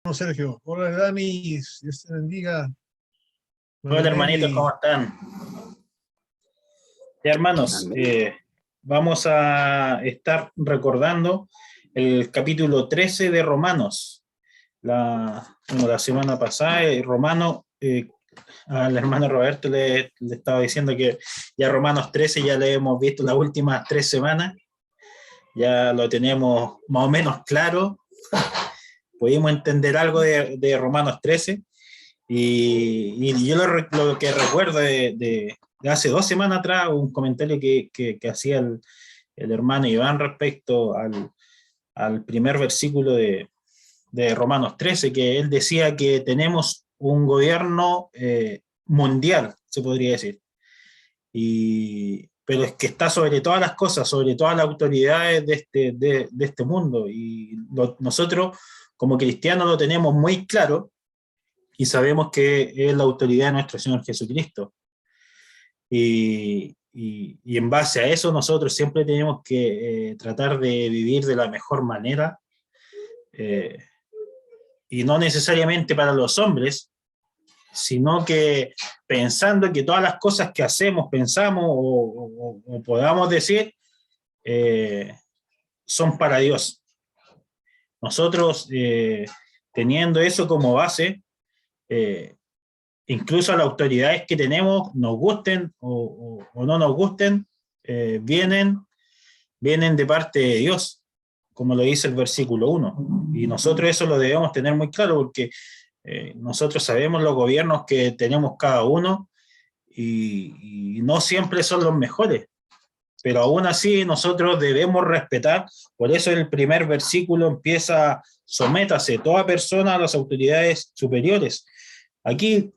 Sergio. Hola, Dani. Dios te bendiga. Hola Bueno, hermanitos, ¿cómo están? Ya, hermanos, Amén. vamos a estar recordando el capítulo 13 de Romanos. La semana pasada, al hermano Roberto le estaba diciendo que ya Romanos 13 ya le hemos visto las últimas 3 semanas, ya lo tenemos más o menos claro, pudimos entender algo de Romanos 13. Y yo lo que recuerdo de hace 2 semanas atrás, un comentario que hacía el hermano Iván respecto al primer versículo de Romanos 13, que él decía que tenemos un gobierno mundial, se podría decir, pero es que está sobre todas las cosas, sobre todas las autoridades de este mundo, y nosotros como cristianos lo tenemos muy claro y sabemos que es la autoridad de nuestro Señor Jesucristo. Y en base a eso nosotros siempre tenemos que tratar de vivir de la mejor manera, eh, y no necesariamente para los hombres, sino que pensando que todas las cosas que hacemos, pensamos o podamos decir, son para Dios. Nosotros, teniendo eso como base, eh, incluso las autoridades que tenemos, nos gusten o no nos gusten, vienen de parte de Dios, como lo dice el versículo 1. Y nosotros eso lo debemos tener muy claro porque nosotros sabemos los gobiernos que tenemos cada uno y no siempre son los mejores. Pero aún así nosotros debemos respetar, por eso el primer versículo empieza: sométase toda persona a las autoridades superiores. Aquí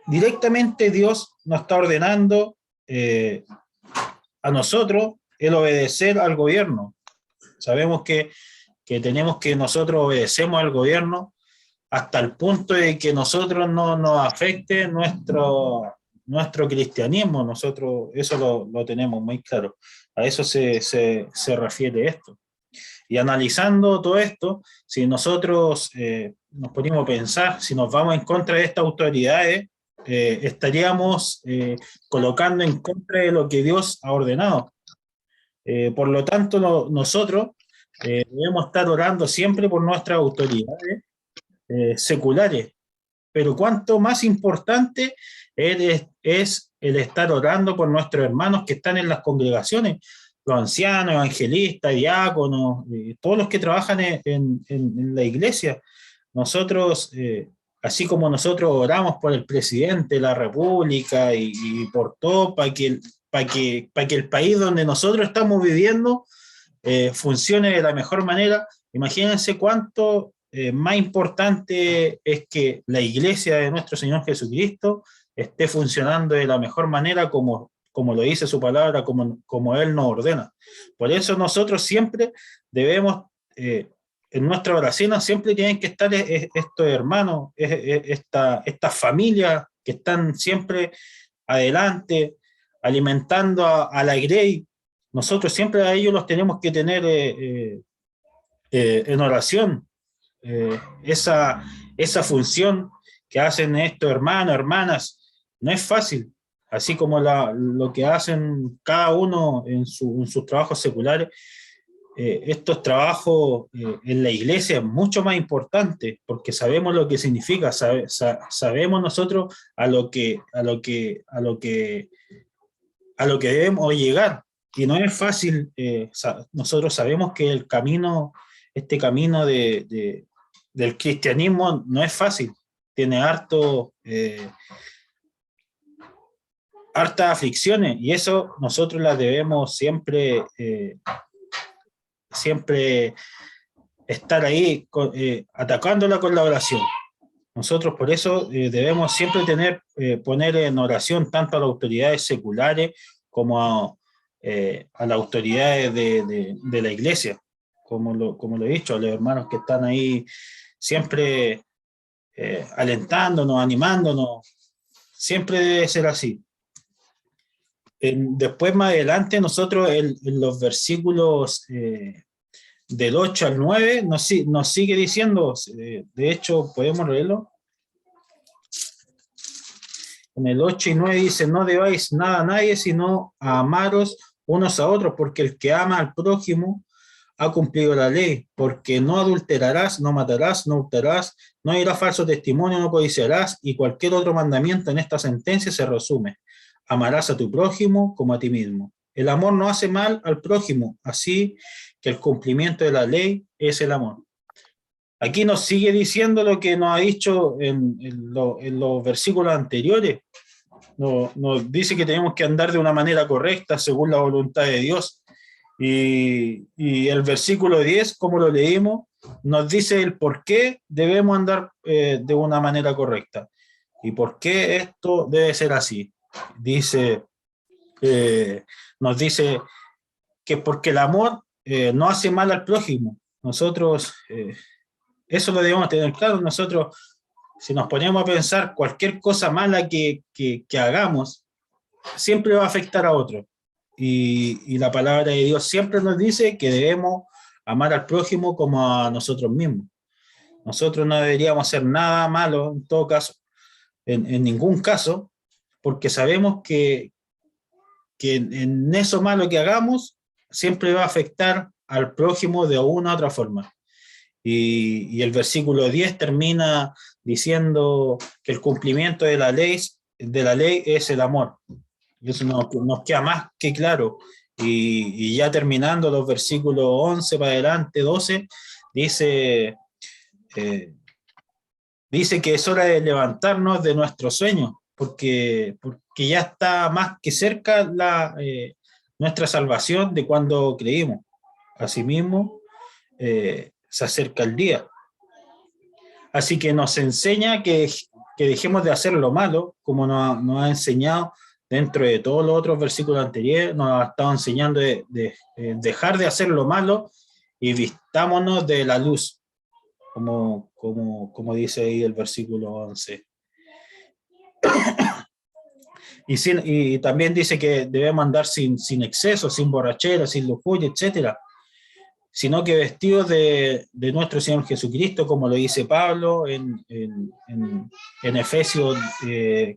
directamente Dios nos está ordenando a nosotros el obedecer al gobierno. Sabemos que tenemos que nosotros obedecemos al gobierno hasta el punto de que nosotros no nos afecte nuestro cristianismo. Nosotros eso lo tenemos muy claro. A eso se refiere esto. Y analizando todo esto, si nosotros nos ponemos a pensar, si nos vamos en contra de estas autoridades, estaríamos colocando en contra de lo que Dios ha ordenado. Por lo tanto, nosotros debemos estar orando siempre por nuestras autoridades seculares, pero cuánto más importante es el estar orando por nuestros hermanos que están en las congregaciones, los ancianos, evangelistas, diáconos, todos los que trabajan en la iglesia. Nosotros, así como nosotros oramos por el presidente de la República y por todo, para que el país donde nosotros estamos viviendo funcione de la mejor manera, imagínense cuánto más importante es que la iglesia de nuestro Señor Jesucristo esté funcionando de la mejor manera como lo dice su palabra, como Él nos ordena. Por eso nosotros siempre debemos, en nuestra oración, siempre tienen que estar estos hermanos, estas familias que están siempre adelante, alimentando a la grey. Nosotros siempre a ellos los tenemos que tener en oración, esa función que hacen estos hermanos, hermanas, no es fácil, así como lo que hacen cada uno en sus trabajos seculares. Estos trabajos en la iglesia es mucho más importante porque sabemos lo que significa, sabemos nosotros a lo que debemos llegar, y no es fácil. Nosotros sabemos que este camino del cristianismo no es fácil, tiene hartas aflicciones, y eso nosotros las debemos siempre estar ahí atacándola con la oración. Nosotros por eso debemos siempre poner en oración tanto a las autoridades seculares como a las autoridades de la iglesia, como lo he dicho, a los hermanos que están ahí siempre alentándonos, animándonos. Siempre debe ser así. Después, más adelante, nosotros en los versículos del 8 al 9 nos sigue diciendo, de hecho podemos leerlo, en el 8 y 9 dice: no debáis nada a nadie, sino a amaros unos a otros, porque el que ama al prójimo ha cumplido la ley, porque no adulterarás, no matarás, no hurtarás, no dirás falso testimonio, no codiciarás, y cualquier otro mandamiento en esta sentencia se resume: amarás a tu prójimo como a ti mismo. El amor no hace mal al prójimo, así que el cumplimiento de la ley es el amor. Aquí nos sigue diciendo lo que nos ha dicho en los versículos anteriores. Nos dice que tenemos que andar de una manera correcta según la voluntad de Dios. Y el versículo 10, como lo leímos, nos dice el por qué debemos andar de una manera correcta y por qué esto debe ser así. Nos dice que porque el amor no hace mal al prójimo. Nosotros, eso lo debemos tener claro. Nosotros, si nos ponemos a pensar, cualquier cosa mala que hagamos, siempre va a afectar a otro. Y la palabra de Dios siempre nos dice que debemos amar al prójimo como a nosotros mismos. Nosotros no deberíamos hacer nada malo, en todo caso, en ningún caso, porque sabemos que en eso malo que hagamos siempre va a afectar al prójimo de una u otra forma. Y el versículo 10 termina diciendo que el cumplimiento de la ley es el amor. Y eso nos queda más que claro. Y ya terminando los versículos 11 para adelante, 12, dice que es hora de levantarnos de nuestro sueño, porque ya está más que cerca nuestra salvación de cuando creímos. Asimismo, se acerca el día. Así que nos enseña que dejemos de hacer lo malo, como nos ha enseñado dentro de todos los otros versículos anteriores. Nos ha estado enseñando de dejar de hacer lo malo y vistámonos de la luz, como dice ahí el versículo 11. Y también dice que debemos andar sin exceso, sin borrachera, sin lujuria, etcétera, sino que vestidos de nuestro Señor Jesucristo, como lo dice Pablo en Efesios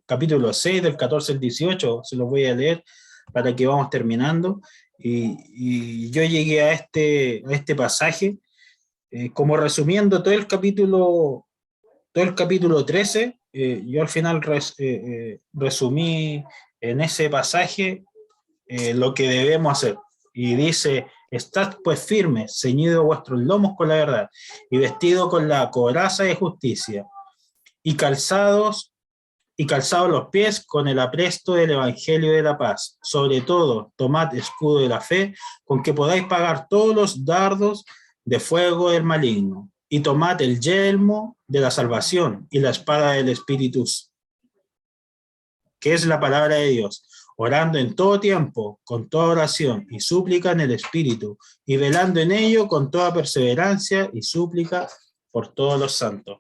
capítulo 6, del 14 al 18, se los voy a leer para que vamos terminando. Y yo llegué a este pasaje como resumiendo todo el capítulo 13, yo al final resumí en ese pasaje lo que debemos hacer. Y dice: estad pues firmes, ceñidos vuestros lomos con la verdad, y vestidos con la coraza de justicia, y calzados los pies con el apresto del evangelio de la paz. Sobre todo, tomad escudo de la fe, con que podáis pagar todos los dardos de fuego del maligno, y tomad el yelmo de la salvación y la espada del Espíritu, que es la palabra de Dios, orando en todo tiempo, con toda oración y súplica en el Espíritu, y velando en ello con toda perseverancia y súplica por todos los santos.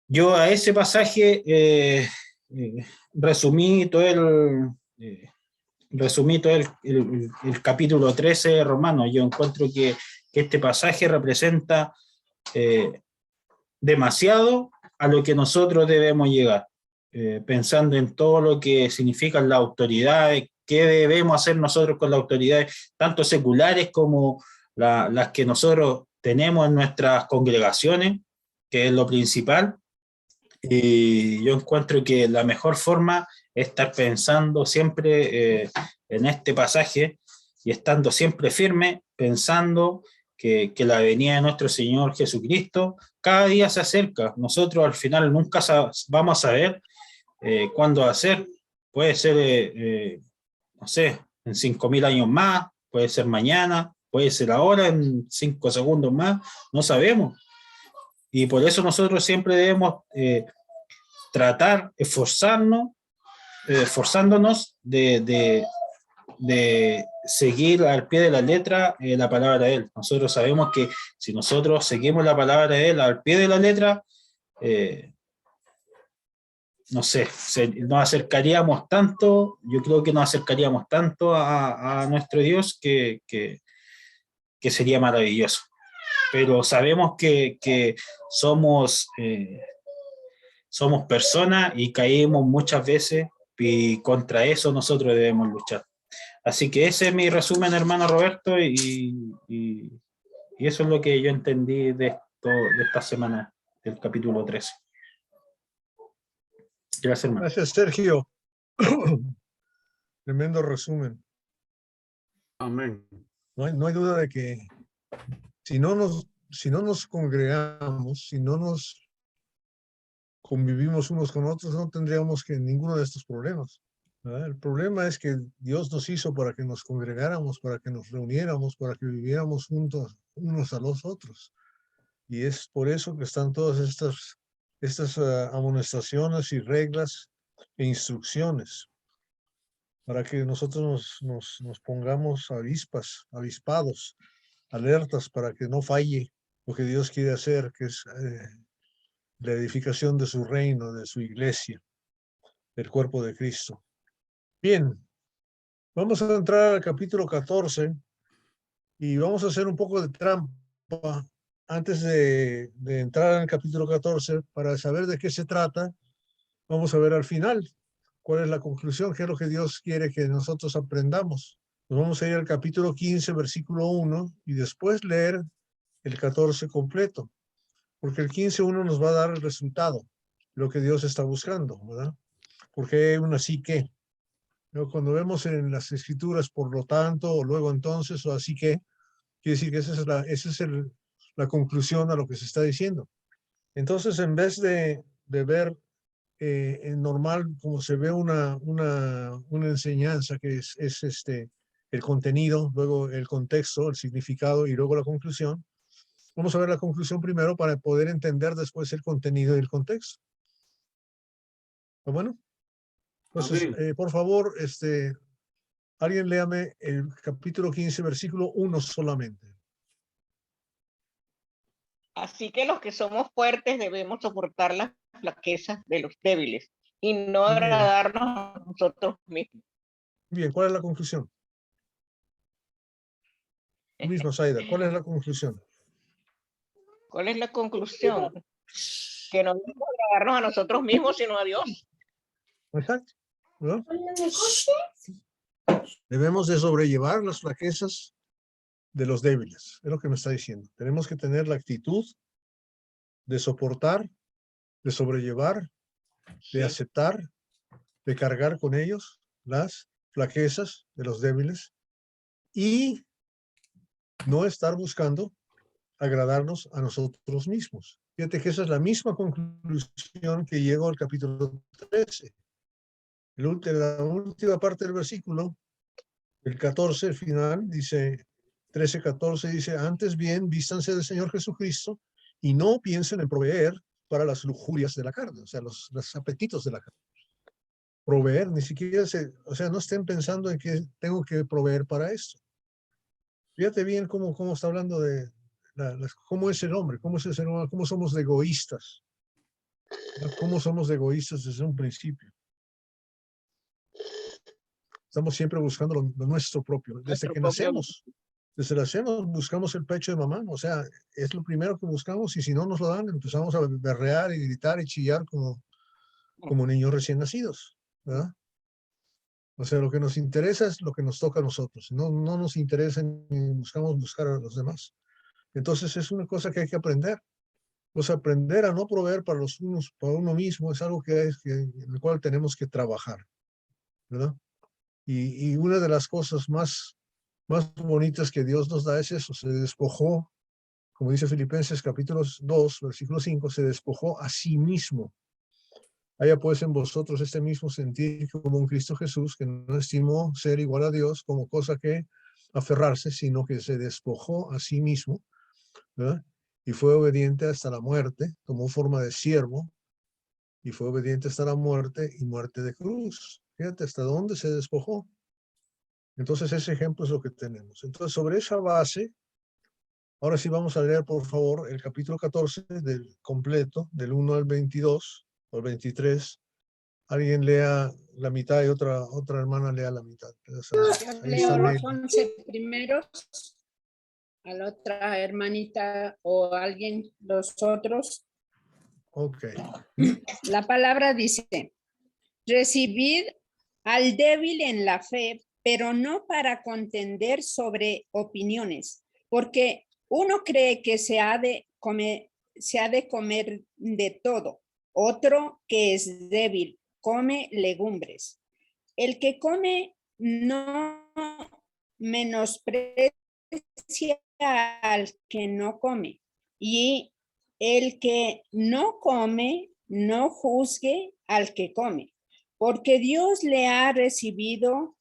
Yo a ese pasaje resumí todo el capítulo 13 de Romanos. Yo encuentro que este pasaje representa demasiado a lo que nosotros debemos llegar, pensando en todo lo que significan las autoridades, qué debemos hacer nosotros con las autoridades, tanto seculares como las que nosotros tenemos en nuestras congregaciones, que es lo principal. Y yo encuentro que la mejor forma es estar pensando siempre en este pasaje y estando siempre firme, pensando que la venida de nuestro Señor Jesucristo cada día se acerca. Nosotros al final nunca vamos a saber cuándo va a ser. Puede ser, no sé, en 5.000 años más, puede ser mañana, puede ser ahora, en 5 segundos más, no sabemos. Y por eso nosotros siempre debemos tratar, esforzándonos de seguir al pie de la letra la palabra de Él. Nosotros sabemos que si nosotros seguimos la palabra de Él al pie de la letra, no sé, nos acercaríamos tanto, yo creo que nos acercaríamos tanto a nuestro Dios que que sería maravilloso. Pero sabemos que somos, somos personas y caímos muchas veces y contra eso nosotros debemos luchar. Así que ese es mi resumen, hermano Roberto, y eso es lo que yo entendí de esta semana, del capítulo 13. Gracias, hermano. Gracias, Sergio. Tremendo resumen. Amén. No hay duda de que si no nos congregamos, si no nos convivimos unos con otros, no tendríamos ninguno de estos problemas, ¿verdad? El problema es que Dios nos hizo para que nos congregáramos, para que nos reuniéramos, para que viviéramos juntos unos a los otros. Y es por eso que están todas estas amonestaciones y reglas e instrucciones, para que nosotros nos pongamos avispados, alertas, para que no falle lo que Dios quiere hacer, que es la edificación de su reino, de su iglesia, del cuerpo de Cristo. Bien, vamos a entrar al capítulo 14 y vamos a hacer un poco de trampa antes de entrar en el capítulo 14 para saber de qué se trata. Vamos a ver al final cuál es la conclusión, qué es lo que Dios quiere que nosotros aprendamos. Nos vamos a ir al capítulo 15, versículo 1, y después leer el 14 completo, porque el 15:1 nos va a dar el resultado, lo que Dios está buscando, ¿verdad? Porque hay un así que. Cuando vemos en las escrituras, por lo tanto, o luego entonces, o así que, quiere decir que esa es la conclusión a lo que se está diciendo. Entonces, en vez de ver en normal, como se ve una enseñanza que es el contenido, luego el contexto, el significado y luego la conclusión, vamos a ver la conclusión primero para poder entender después el contenido y el contexto. ¿Está bueno? Entonces, por favor, alguien léame el capítulo 15, versículo 1 solamente. Así que los que somos fuertes debemos soportar las flaquezas de los débiles y no Bien. agradarnos a nosotros mismos. Bien, ¿cuál es la conclusión? Tú mismo, Saida, ¿cuál es la conclusión? ¿Cuál es la conclusión? Que no debemos agradarnos a nosotros mismos, sino a Dios. Exacto, ¿no? Debemos de sobrellevar las flaquezas de los débiles, es lo que me está diciendo. Tenemos que tener la actitud de soportar, de sobrellevar, de aceptar, de cargar con ellos las flaquezas de los débiles y no estar buscando agradarnos a nosotros mismos. Fíjate que esa es la misma conclusión que llegó al capítulo 13. La última parte del versículo, el 14, el final, dice, 13:14, dice, antes bien, vístanse del Señor Jesucristo y no piensen en proveer para las lujurias de la carne, o sea, los apetitos de la carne. Proveer, ni siquiera no estén pensando en que tengo que proveer para esto. Fíjate bien cómo está hablando de cómo es el hombre, cómo es el ser humano, cómo somos de egoístas. Cómo somos de egoístas desde un principio. Estamos siempre buscando lo nuestro propio. Desde que nacemos, buscamos el pecho de mamá. O sea, es lo primero que buscamos y si no nos lo dan, empezamos a berrear y gritar y chillar como niños recién nacidos, ¿verdad? O sea, lo que nos interesa es lo que nos toca a nosotros. No nos interesa ni buscar a los demás. Entonces es una cosa que hay que aprender. Pues aprender a no proveer para uno mismo es algo en el cual tenemos que trabajar, ¿verdad? Y una de las cosas más bonitas que Dios nos da es eso, se despojó, como dice Filipenses capítulo 2, versículo 5, se despojó a sí mismo. Haya pues en vosotros este mismo sentir como un Cristo Jesús, que no estimó ser igual a Dios como cosa que aferrarse, sino que se despojó a sí mismo, ¿verdad? Y fue obediente hasta la muerte, tomó forma de siervo, y fue obediente hasta la muerte y muerte de cruz. Fíjate hasta dónde se despojó. Entonces ese ejemplo es lo que tenemos. Entonces sobre esa base, ahora sí vamos a leer por favor el capítulo 14 del completo, del 1 al 22 o al 23. Alguien lea la mitad y otra hermana lea la mitad. Yo leo los 11 primeros a la otra hermanita o alguien, los otros. Ok. La palabra dice, recibid al débil en la fe, pero no para contender sobre opiniones, porque uno cree que se ha de comer de todo. Otro que es débil, come legumbres. El que come no menosprecia al que no come, y el que no come no juzgue al que come, porque Dios le ha recibido.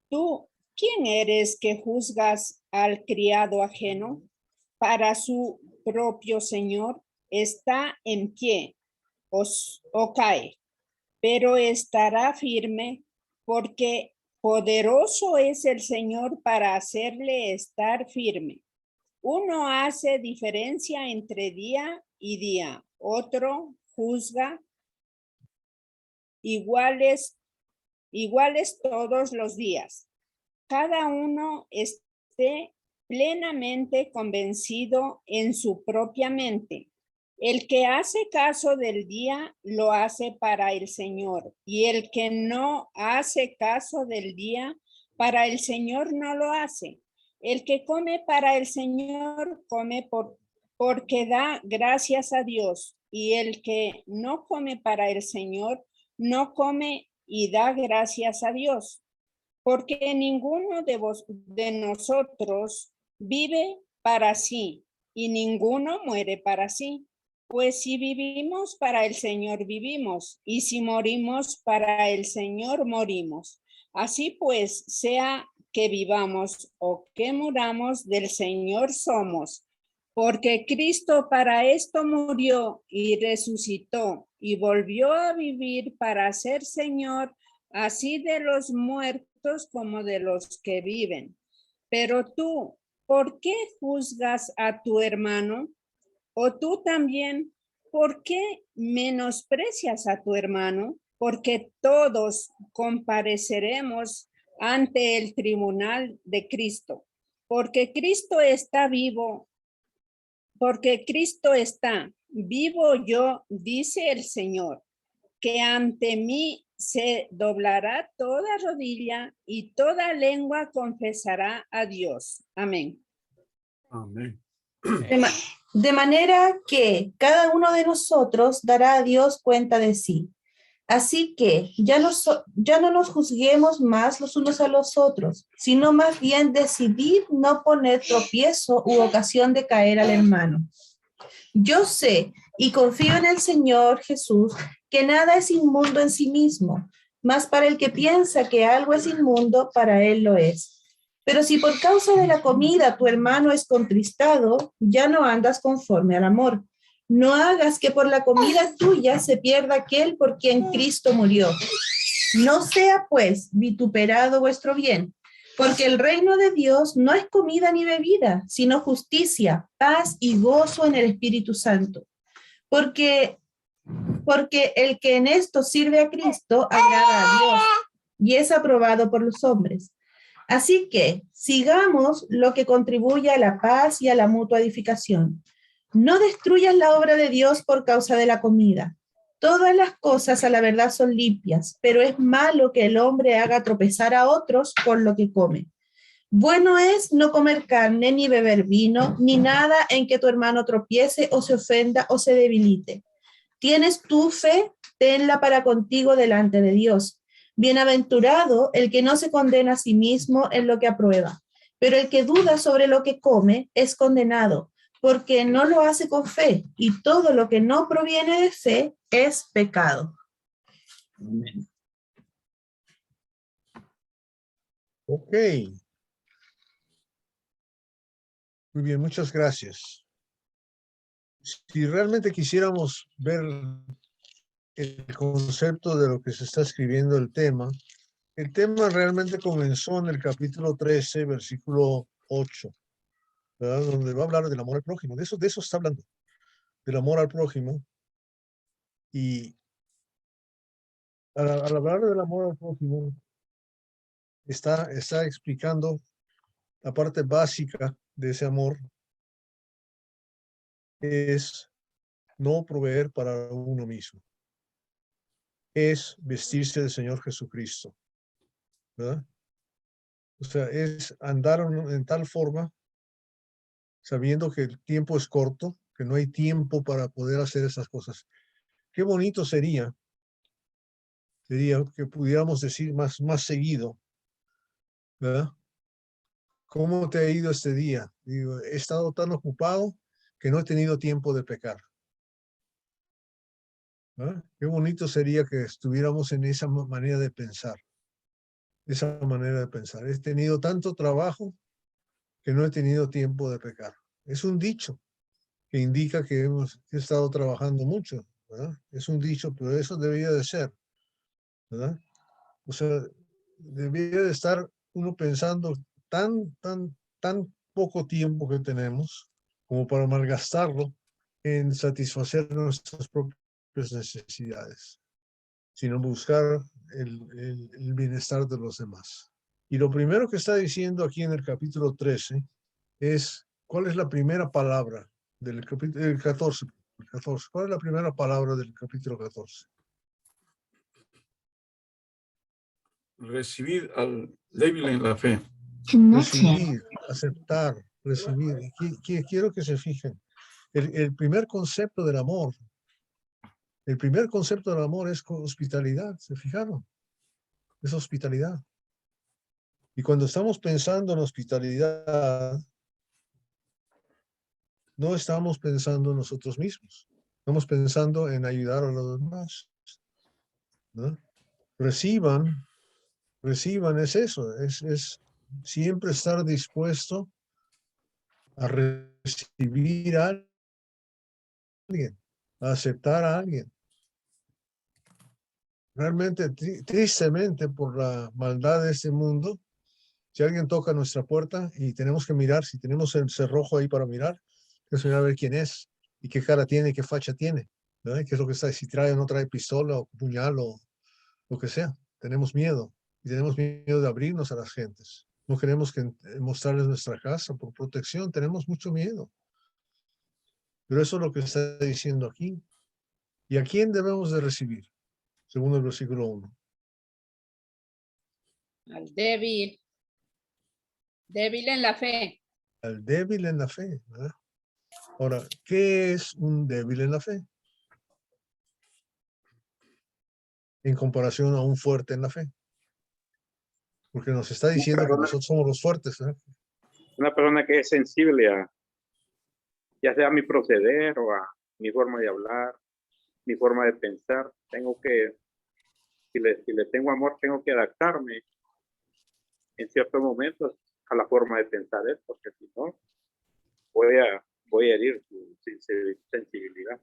Tú, ¿quién eres que juzgas al criado ajeno? Para su propio Señor está en pie o cae, pero estará firme, porque poderoso es el Señor para hacerle estar firme. Uno hace diferencia entre día y día, otro juzga iguales todos los días. Cada uno esté plenamente convencido en su propia mente. El que hace caso del día lo hace para el Señor, y el que no hace caso del día, para el Señor no lo hace. El que come para el Señor come porque da gracias a Dios, y el que no come para el Señor no come y da gracias a Dios, porque ninguno de nosotros vive para sí y ninguno muere para sí. Pues si vivimos, para el Señor vivimos, y si morimos, para el Señor morimos. Así pues, sea que vivamos o que muramos, del Señor somos. Porque Cristo para esto murió y resucitó y volvió a vivir para ser Señor, así de los muertos como de los que viven. Pero tú, ¿por qué juzgas a tu hermano? O tú también, ¿por qué menosprecias a tu hermano? Porque todos compareceremos ante el tribunal de Cristo. Porque Cristo está vivo, yo, dice el Señor, que ante mí se doblará toda rodilla y toda lengua confesará a Dios. Amén. Amén. De manera que cada uno de nosotros dará a Dios cuenta de sí. Así que ya no nos juzguemos más los unos a los otros, sino más bien decidir no poner tropiezo u ocasión de caer al hermano. Yo sé y confío en el Señor Jesús que nada es inmundo en sí mismo, mas para el que piensa que algo es inmundo, para él lo es. Pero si por causa de la comida tu hermano es contristado, ya no andas conforme al amor. No hagas que por la comida tuya se pierda aquel por quien Cristo murió. No sea pues vituperado vuestro bien, porque el reino de Dios no es comida ni bebida, sino justicia, paz y gozo en el Espíritu Santo. Porque el que en esto sirve a Cristo agrada a Dios y es aprobado por los hombres. Así que sigamos lo que contribuye a la paz y a la mutua edificación. No destruyas la obra de Dios por causa de la comida. Todas las cosas a la verdad son limpias, pero es malo que el hombre haga tropezar a otros con lo que come. Bueno es no comer carne, ni beber vino, ni nada en que tu hermano tropiece o se ofenda o se debilite. ¿Tienes tu fe? Tenla para contigo delante de Dios. Bienaventurado el que no se condena a sí mismo en lo que aprueba, pero el que duda sobre lo que come es condenado, porque no lo hace con fe, y todo lo que no proviene de fe es pecado. Amén. Ok. Muy bien, muchas gracias. Si realmente quisiéramos ver el concepto de lo que se está escribiendo el tema realmente comenzó en el capítulo 13, versículo 8, ¿verdad? Donde va a hablar del amor al prójimo. De eso está hablando, del amor al prójimo. Y al hablar del amor al prójimo, está explicando la parte básica de ese amor, es no proveer para uno mismo. Es vestirse del Señor Jesucristo, ¿verdad? O sea, es andar en tal forma, sabiendo que el tiempo es corto, que no hay tiempo para poder hacer esas cosas. Qué bonito sería que pudiéramos decir más seguido, ¿verdad? ¿Cómo te ha ido este día? Digo, he estado tan ocupado que no he tenido tiempo de pecar. ¿Verdad? Qué bonito sería que estuviéramos en esa manera de pensar. Esa manera de pensar. He tenido tanto trabajo que no he tenido tiempo de pecar. Es un dicho que indica que hemos estado trabajando mucho, ¿verdad? Es un dicho, pero eso debería de ser, ¿verdad? O sea, debería de estar uno pensando tan poco tiempo que tenemos como para malgastarlo en satisfacer nuestras propias necesidades, sino buscar el bienestar de los demás. Y lo primero que está diciendo aquí en el capítulo 13 es, ¿cuál es la primera palabra del capítulo 14? ¿Cuál es la primera palabra del capítulo 14? Recibid al débil en la fe. Recibir, aceptar, recibir. Quiero que se fijen. El primer concepto del amor, es hospitalidad, ¿se fijaron? Es hospitalidad. Y cuando estamos pensando en hospitalidad, no estamos pensando en nosotros mismos. Estamos pensando en ayudar a los demás, ¿no? Reciban, es eso, es siempre estar dispuesto a recibir a alguien, a aceptar a alguien. Realmente, tristemente, por la maldad de este mundo, si alguien toca nuestra puerta y tenemos que mirar, si tenemos el cerrojo ahí para mirar, tenemos que mirar a ver quién es y qué cara tiene y qué facha tiene, ¿verdad? ¿Qué es lo que está? Si trae o no trae pistola o puñal o lo que sea. Tenemos miedo y tenemos miedo de abrirnos a las gentes. No queremos mostrarles nuestra casa por protección, tenemos mucho miedo. Pero eso es lo que está diciendo aquí. ¿Y a quién debemos de recibir? Según el versículo 1. Al débil, débil en la fe. Al débil en la fe, ¿verdad? Ahora, ¿qué es un débil en la fe? En comparación a un fuerte en la fe. Porque nos está diciendo que nosotros somos los fuertes, ¿verdad? Una persona que es sensible a, ya sea a mi proceder o a mi forma de hablar, mi forma de pensar. Tengo que, si le tengo amor, tengo que adaptarme en ciertos momentos a la forma de pensar él, porque si no, voy a herir su sensibilidad.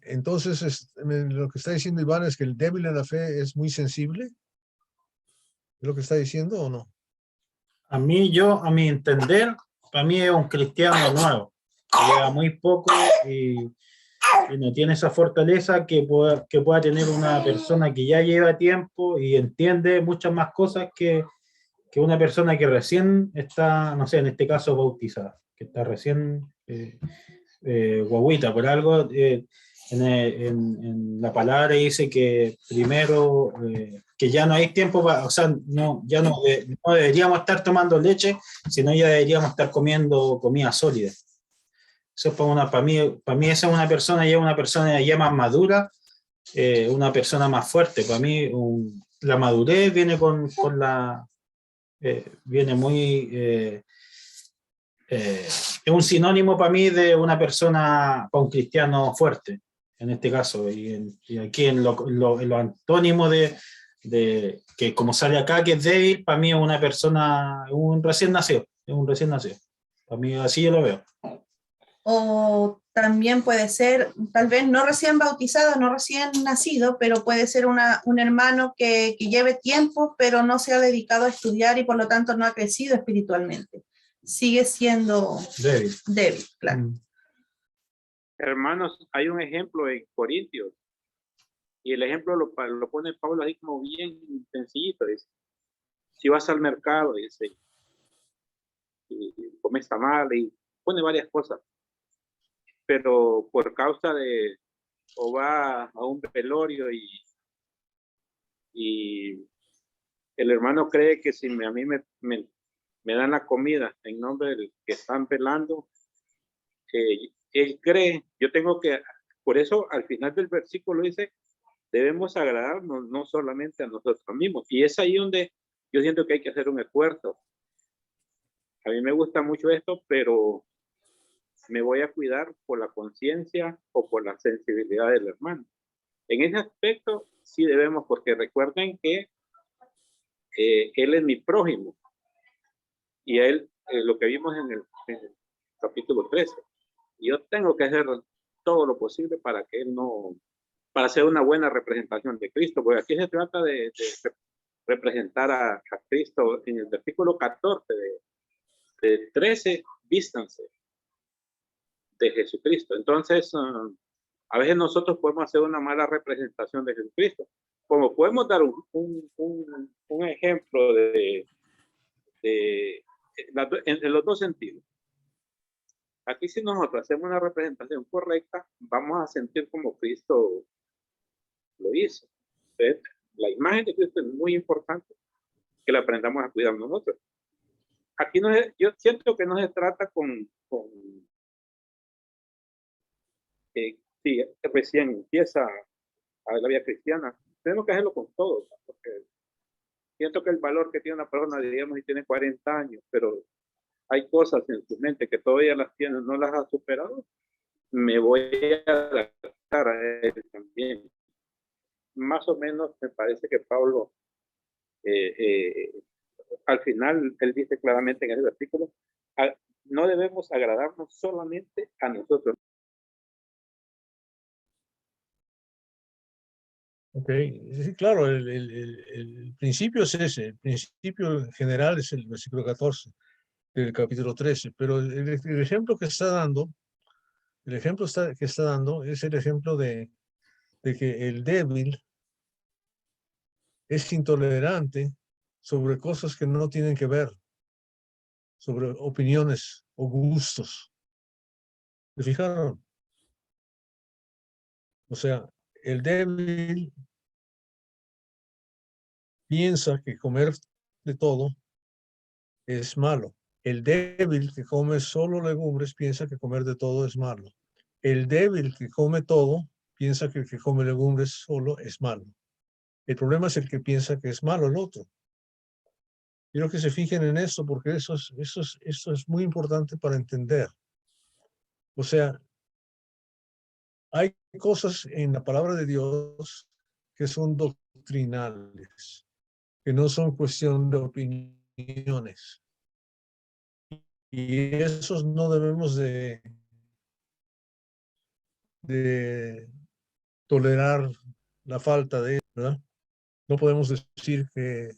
Entonces, lo que está diciendo Iván es que el débil en la fe es muy sensible. ¿Es lo que está diciendo o no? A mi entender, para mí es un cristiano nuevo. Lleva muy poco y no tiene esa fortaleza que pueda tener una persona que ya lleva tiempo y entiende muchas más cosas que una persona que recién está, no sé, en este caso bautizada, que está recién guaguita. Por algo en la palabra dice que primero que ya no hay tiempo o sea, no deberíamos estar tomando leche, sino ya deberíamos estar comiendo comida sólida. Eso es para mí esa es una persona ya más madura, una persona más fuerte. Para mí la madurez viene con la viene muy es un sinónimo para mí de una persona, para un cristiano fuerte, en este caso, y aquí en lo antónimo de que como sale acá, que es débil, para mí es una persona, es un recién nacido. Para mí así yo lo veo. O también puede ser, tal vez no recién bautizado, no recién nacido, pero puede ser un hermano que lleve tiempo, pero no se ha dedicado a estudiar y por lo tanto no ha crecido espiritualmente. Sigue siendo débil, claro. Hermanos, hay un ejemplo en Corintios, y el ejemplo lo pone Pablo así como bien sencillito. Dice, si vas al mercado, dice, y come tamal y pone varias cosas. Pero por causa de, o va a un velorio y el hermano cree que si a mí me dan la comida en nombre del que están velando, él cree, yo tengo que, por eso al final del versículo dice, debemos agradarnos no solamente a nosotros mismos. Y es ahí donde yo siento que hay que hacer un esfuerzo. A mí me gusta mucho esto, pero me voy a cuidar por la conciencia o por la sensibilidad del hermano. En ese aspecto sí debemos, porque recuerden que él es mi prójimo. Y él, lo que vimos en el capítulo 13, yo tengo que hacer todo lo posible para que él no, para hacer una buena representación de Cristo, porque aquí se trata de representar a Cristo. En el versículo 14 de 13, vístanse de Jesucristo. Entonces, a veces nosotros podemos hacer una mala representación de Jesucristo. Como podemos dar un ejemplo en los dos sentidos. Aquí si nosotros hacemos una representación correcta, vamos a sentir como Cristo lo hizo. Entonces, la imagen de Cristo es muy importante que la aprendamos a cuidar nosotros. Aquí no es, yo siento que no se trata si recién empieza a ver la vida cristiana, tenemos que hacerlo con todos, porque siento que el valor que tiene una persona, digamos, si tiene 40 años, pero hay cosas en su mente que todavía las tiene, no las ha superado, me voy a adaptar a él también. Más o menos me parece que Pablo, al final, él dice claramente en ese versículo, no debemos agradarnos solamente a nosotros. Ok, sí, claro, el principio es ese, el principio general es el versículo 14 del capítulo 13, pero el ejemplo que está dando, que está dando es el ejemplo de que el débil es intolerante sobre cosas que no tienen que ver, sobre opiniones o gustos. ¿Se fijaron? O sea, el débil piensa que comer de todo es malo. El débil que come solo legumbres piensa que comer de todo es malo. El débil que come todo piensa que el que come legumbres solo es malo. El problema es el que piensa que es malo el otro. Quiero que se fijen en esto porque eso es muy importante para entender. O sea, hay cosas en la palabra de Dios que son doctrinales, que no son cuestión de opiniones. Y esos no debemos de tolerar la falta de, ¿verdad? No podemos decir que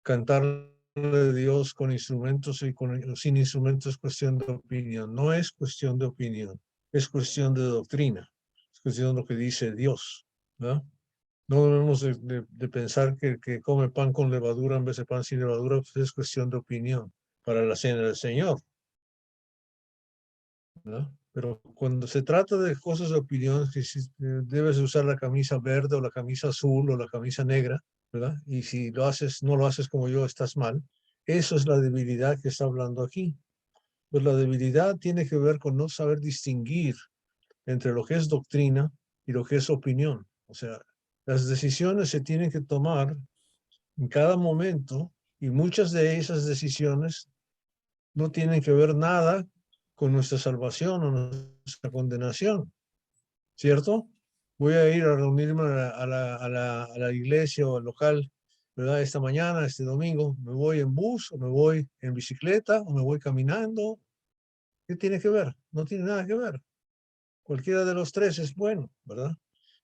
cantar de Dios con instrumentos y sin instrumentos es cuestión de opinión. No es cuestión de opinión, es cuestión de doctrina, es cuestión de lo que dice Dios, ¿verdad? No debemos de pensar que el que come pan con levadura en vez de pan sin levadura pues es cuestión de opinión para la cena del Señor, ¿verdad? Pero cuando se trata de cosas de opinión, que si debes usar la camisa verde o la camisa azul o la camisa negra, ¿verdad? Y si lo haces, no lo haces como yo, estás mal. Eso es la debilidad que está hablando aquí. Pues la debilidad tiene que ver con no saber distinguir entre lo que es doctrina y lo que es opinión. O sea, las decisiones se tienen que tomar en cada momento y muchas de esas decisiones no tienen que ver nada con nuestra salvación o nuestra condenación, ¿cierto? Voy a ir a reunirme a la iglesia o al local, ¿verdad? Esta mañana, este domingo, me voy en bus o me voy en bicicleta o me voy caminando. ¿Qué tiene que ver? No tiene nada que ver. Cualquiera de los tres es bueno, ¿verdad?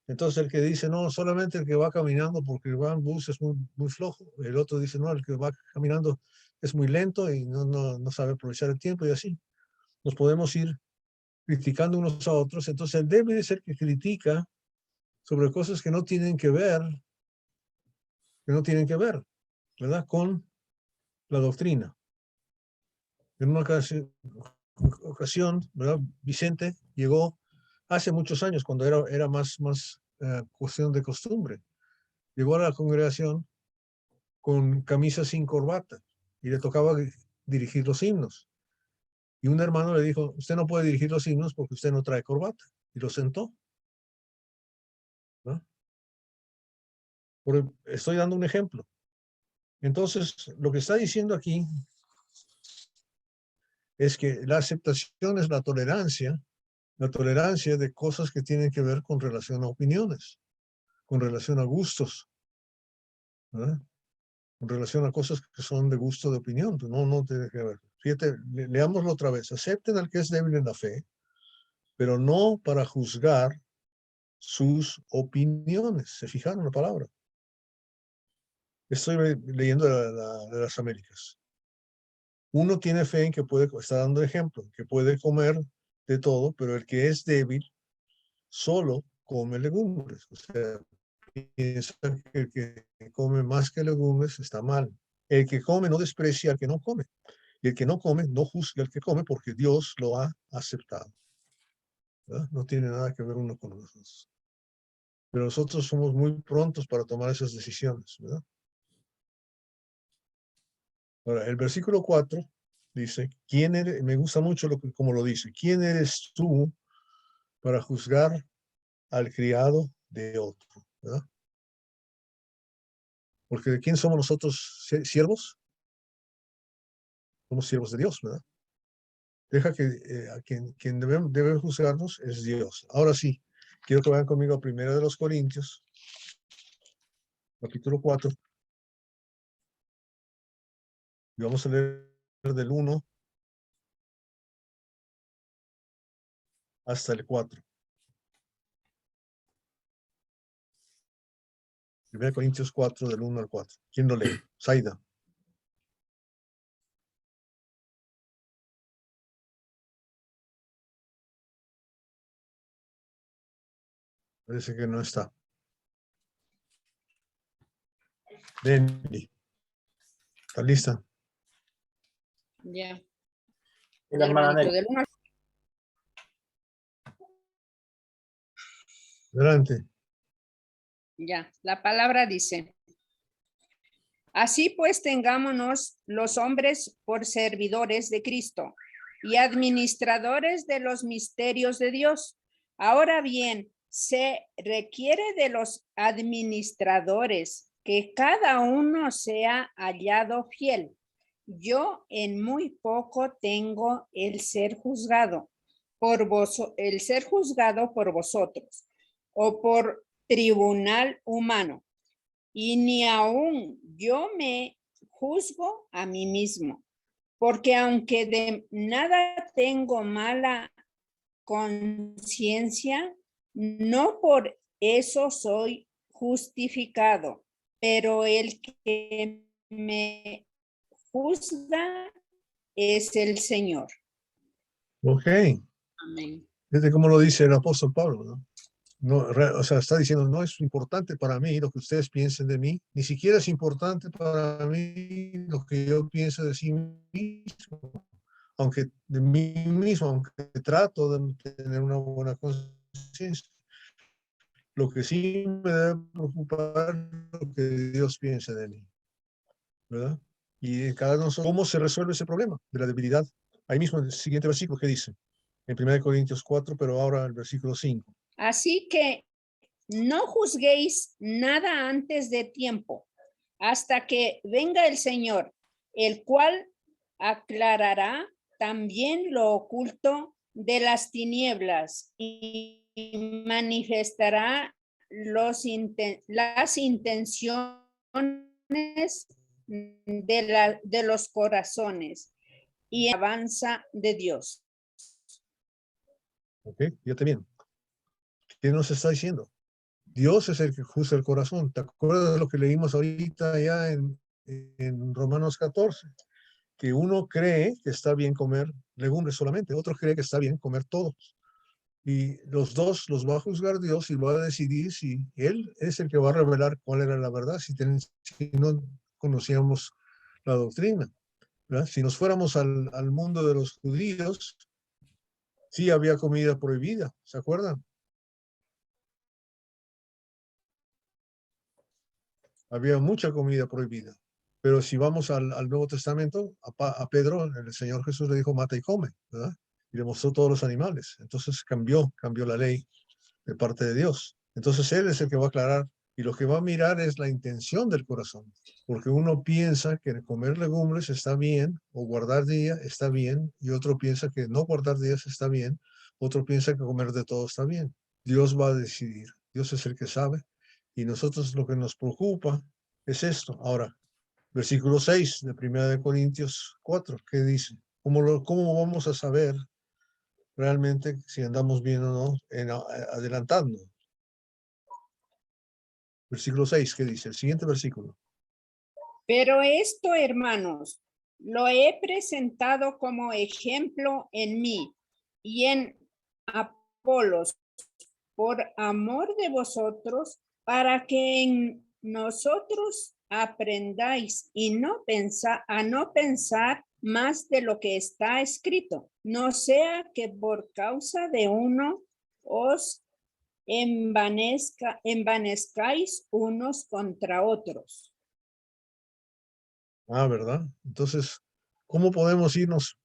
Entonces el que dice, no, solamente el que va caminando porque va en bus es muy flojo. El otro dice, no, el que va caminando es muy lento y no sabe aprovechar el tiempo y así. Nos podemos ir criticando unos a otros. Entonces el débil es el que critica sobre cosas que no tienen que ver, ¿verdad? Con la doctrina. En una ocasión, ¿verdad? Vicente llegó hace muchos años, cuando era más cuestión de costumbre. Llegó a la congregación con camisa sin corbata y le tocaba dirigir los himnos. Y un hermano le dijo, usted no puede dirigir los himnos porque usted no trae corbata. Y lo sentó. ¿No? Estoy dando un ejemplo. Entonces, lo que está diciendo aquí es que la aceptación es la tolerancia de cosas que tienen que ver con relación a opiniones, con relación a gustos, ¿verdad? Con relación a cosas que son de gusto de opinión. No tiene que ver. Fíjate, leámoslo otra vez. Acepten al que es débil en la fe, pero no para juzgar sus opiniones. ¿Se fijaron la palabra? Estoy leyendo de las Américas. Uno tiene fe en que está dando ejemplo, que puede comer de todo, pero el que es débil solo come legumbres. O sea, piensa que el que come más que legumbres está mal. El que come no desprecia al que no come. Y el que no come no juzga al que come porque Dios lo ha aceptado. ¿Verdad? No tiene nada que ver uno con los otros. Pero nosotros somos muy prontos para tomar esas decisiones, ¿verdad? Ahora, el versículo 4 dice, ¿quién eres? Me gusta mucho como lo dice. ¿Quién eres tú para juzgar al criado de otro? ¿Verdad? Porque ¿de quién somos nosotros siervos? Somos siervos de Dios, ¿verdad? Deja que a quien debe juzgarnos es Dios. Ahora sí, quiero que vayan conmigo a 1 de los Corintios, capítulo 4. Y vamos a leer del 1 hasta el 4. 1 Corintios 4, del 1 al 4. ¿Quién lo lee? Zaida. Parece que no está. Benny. ¿Está lista? Ya. Y la hermana Hermanito, Nelly. del uno al- Adelante. Ya, la palabra dice, así pues tengámonos los hombres por servidores de Cristo y administradores de los misterios de Dios. Ahora bien, se requiere de los administradores que cada uno sea hallado fiel. Yo en muy poco tengo el ser juzgado por vosotros o por tribunal humano. Y ni aún yo me juzgo a mí mismo, porque aunque de nada tengo mala conciencia, no por eso soy justificado, pero el que me juzga es el Señor. Ok. Amén. Desde como lo dice el apóstol Pablo, ¿no? O sea, está diciendo, no es importante para mí lo que ustedes piensen de mí, ni siquiera es importante para mí lo que yo pienso de sí mismo, aunque de mí mismo, aunque trato de tener una buena conciencia. Lo que sí me debe preocupar es lo que Dios piense de mí, ¿verdad? Y en cada nosotros, ¿cómo se resuelve ese problema de la debilidad? Ahí mismo en el siguiente versículo, ¿qué dice? En 1 Corintios 4, pero ahora el versículo 5. Así que no juzguéis nada antes de tiempo, hasta que venga el Señor, el cual aclarará también lo oculto de las tinieblas y manifestará las intenciones de los corazones y avanza de Dios. ¿Ok? Fíjate bien. ¿Qué nos está diciendo? Dios es el que juzga el corazón. ¿Te acuerdas de lo que leímos ahorita ya en Romanos 14? Que uno cree que está bien comer legumbres solamente, otro cree que está bien comer todos. Y los dos los va a juzgar Dios y va a decidir si Él es el que va a revelar cuál era la verdad, si no conocíamos la doctrina. ¿verdad? Si nos fuéramos al mundo de los judíos, sí había comida prohibida, ¿se acuerdan? Había mucha comida prohibida. Pero si vamos al Nuevo Testamento, a Pedro, el Señor Jesús le dijo, mata y come, ¿verdad? Y le mostró todos los animales. Entonces cambió la ley de parte de Dios. Entonces Él es el que va a aclarar y lo que va a mirar es la intención del corazón. Porque uno piensa que comer legumbres está bien o guardar día está bien y otro piensa que no guardar días está bien, otro piensa que comer de todo está bien. Dios va a decidir. Dios es el que sabe y nosotros lo que nos preocupa es esto. Ahora, versículo 6 de 1 Corintios 4, ¿qué dice? ¿Cómo vamos a saber realmente si andamos bien o no adelantando? Versículo 6, ¿qué dice? El siguiente versículo. Pero esto, hermanos, lo he presentado como ejemplo en mí y en Apolos, por amor de vosotros, para que en nosotros aprendáis y a no pensar más de lo que está escrito, no sea que por causa de uno os envanezcáis unos contra otros. ¿Verdad? Entonces, ¿cómo podemos irnos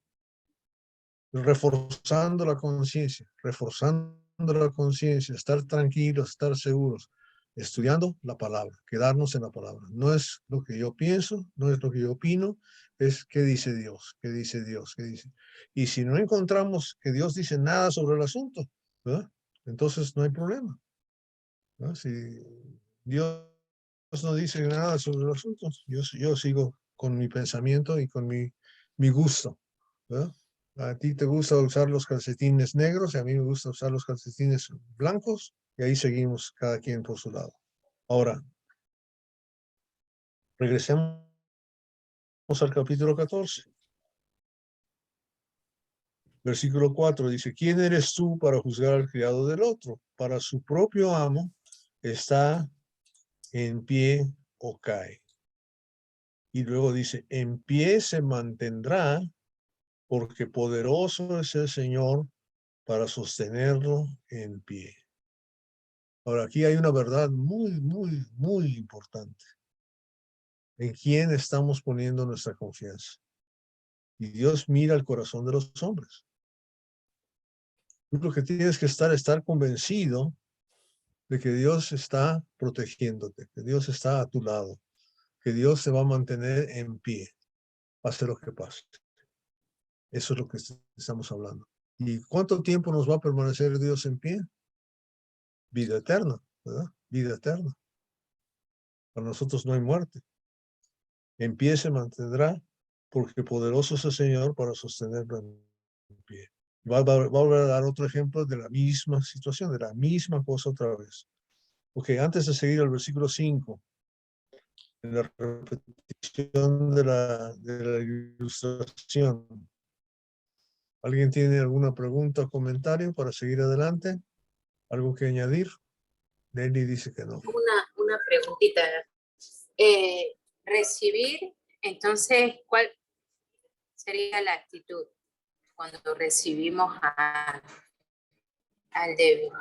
reforzando la conciencia? Reforzando la conciencia, estar tranquilos, estar seguros, estudiando la palabra, quedarnos en la palabra. No es lo que yo pienso, no es lo que yo opino, es qué dice Dios, qué dice Dios, qué dice. Y si no encontramos que Dios dice nada sobre el asunto, ¿verdad? Entonces no hay problema, ¿verdad? Si Dios no dice nada sobre el asunto, yo sigo con mi pensamiento y con mi gusto, ¿verdad? A ti te gusta usar los calcetines negros y a mí me gusta usar los calcetines blancos y ahí seguimos cada quien por su lado. Ahora, regresemos al capítulo 14. Versículo 4 dice, ¿quién eres tú para juzgar al criado del otro? Para su propio amo está en pie o cae. Y luego dice, en pie se mantendrá porque poderoso es el Señor para sostenerlo en pie. Ahora, aquí hay una verdad muy importante. ¿En quién estamos poniendo nuestra confianza? Y Dios mira el corazón de los hombres. Tú lo que tienes que estar convencido de que Dios está protegiéndote, que Dios está a tu lado, que Dios te va a mantener en pie, pase lo que pase. Eso es lo que estamos hablando. ¿Y cuánto tiempo nos va a permanecer Dios en pie? Vida eterna, ¿verdad? Vida eterna. Para nosotros no hay muerte. En pie se mantendrá porque poderoso es el Señor para sostenerlo en pie. Va a volver a dar otro ejemplo de la misma situación, de la misma cosa otra vez. Ok, antes de seguir al versículo 5, en la repetición de la ilustración, ¿alguien tiene alguna pregunta o comentario para seguir adelante? ¿Algo que añadir? Nelly dice que no. Una preguntita. Recibir, entonces, ¿cuál sería la actitud cuando recibimos al débil?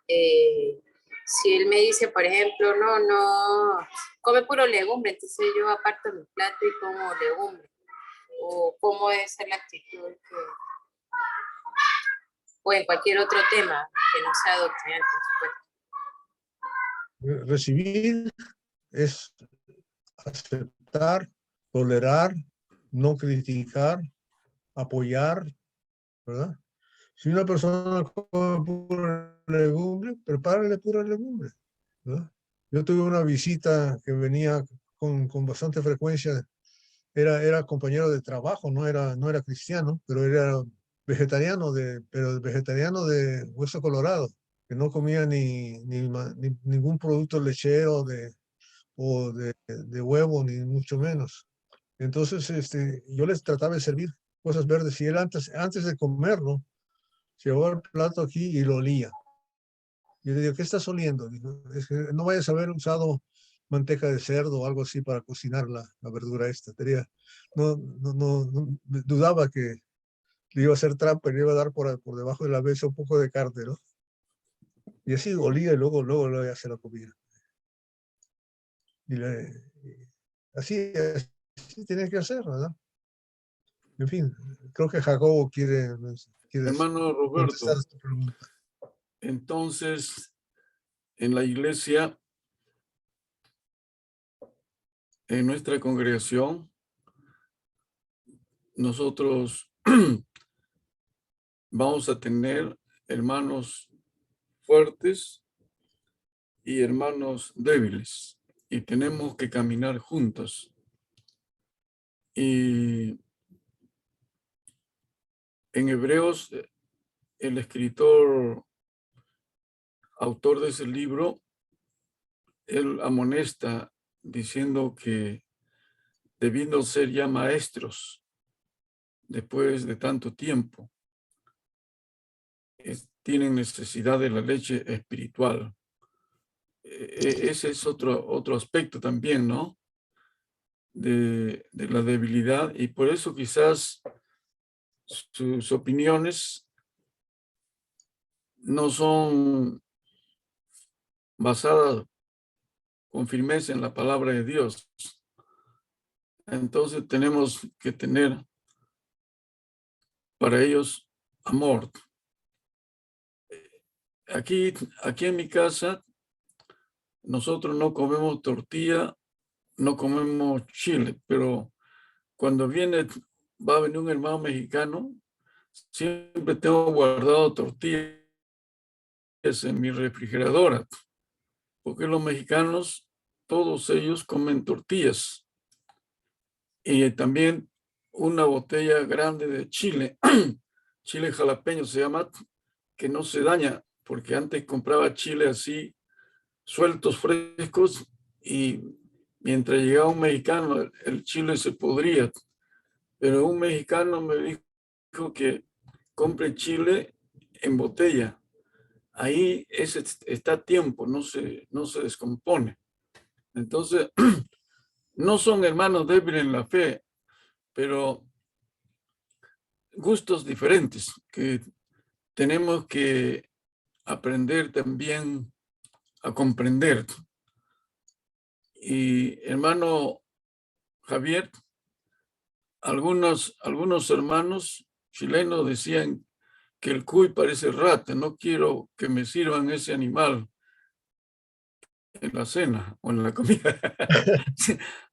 Si él me dice, por ejemplo, no, come puro legumbre, entonces yo aparto mi plato y como legumbre. ¿O cómo debe ser la actitud? O en cualquier otro tema que no sea doctrinal, por supuesto. Recibir es aceptar, tolerar, no criticar, apoyar, ¿verdad? Si una persona come pura legumbre, prepárale pura legumbre, ¿verdad? Yo tuve una visita que venía con bastante frecuencia, era compañero de trabajo, no era cristiano, pero era vegetariano, pero vegetariano de hueso colorado, que no comía ningún producto lechero o de huevo, ni mucho menos. Entonces, yo les trataba de servir cosas verdes y él antes de comerlo, llevaba el plato aquí y lo olía. Y le digo, ¿qué estás oliendo? Digo, es que no vayas a haber usado manteca de cerdo o algo así para cocinar la verdura esta. No dudaba que le iba a hacer trampa y le iba a dar por debajo de la mesa un poco de carne, ¿no? Y así olía y luego ya se la comía. Así tiene que hacer, ¿verdad? En fin, creo que Jacobo quiere Hermano contestar Roberto, esta pregunta. entonces, en la iglesia, en nuestra congregación, nosotros vamos a tener hermanos fuertes y hermanos débiles, y tenemos que caminar juntos. Y en Hebreos, el escritor, autor de ese libro, él amonesta diciendo que debiendo ser ya maestros después de tanto tiempo, tienen necesidad de la leche espiritual. Ese es otro aspecto también, ¿no? De la debilidad, y por eso quizás sus opiniones no son basadas con firmeza en la palabra de Dios. Entonces tenemos que tener para ellos amor. Aquí en mi casa, nosotros no comemos tortilla, no comemos chile, pero cuando va a venir un hermano mexicano, siempre tengo guardado tortillas en mi refrigeradora, porque los mexicanos, todos ellos comen tortillas. Y también una botella grande de chile, chile jalapeño se llama, que no se daña, porque antes compraba chile así, sueltos, frescos, y mientras llegaba un mexicano, el chile se podría. Pero un mexicano me dijo que compre chile en botella. Ahí está a tiempo, no se descompone. Entonces, no son hermanos débiles en la fe, pero gustos diferentes que tenemos que aprender también a comprender. Y hermano Javier, algunos hermanos chilenos decían que el cuy parece rata, no quiero que me sirvan ese animal en la cena o en la comida.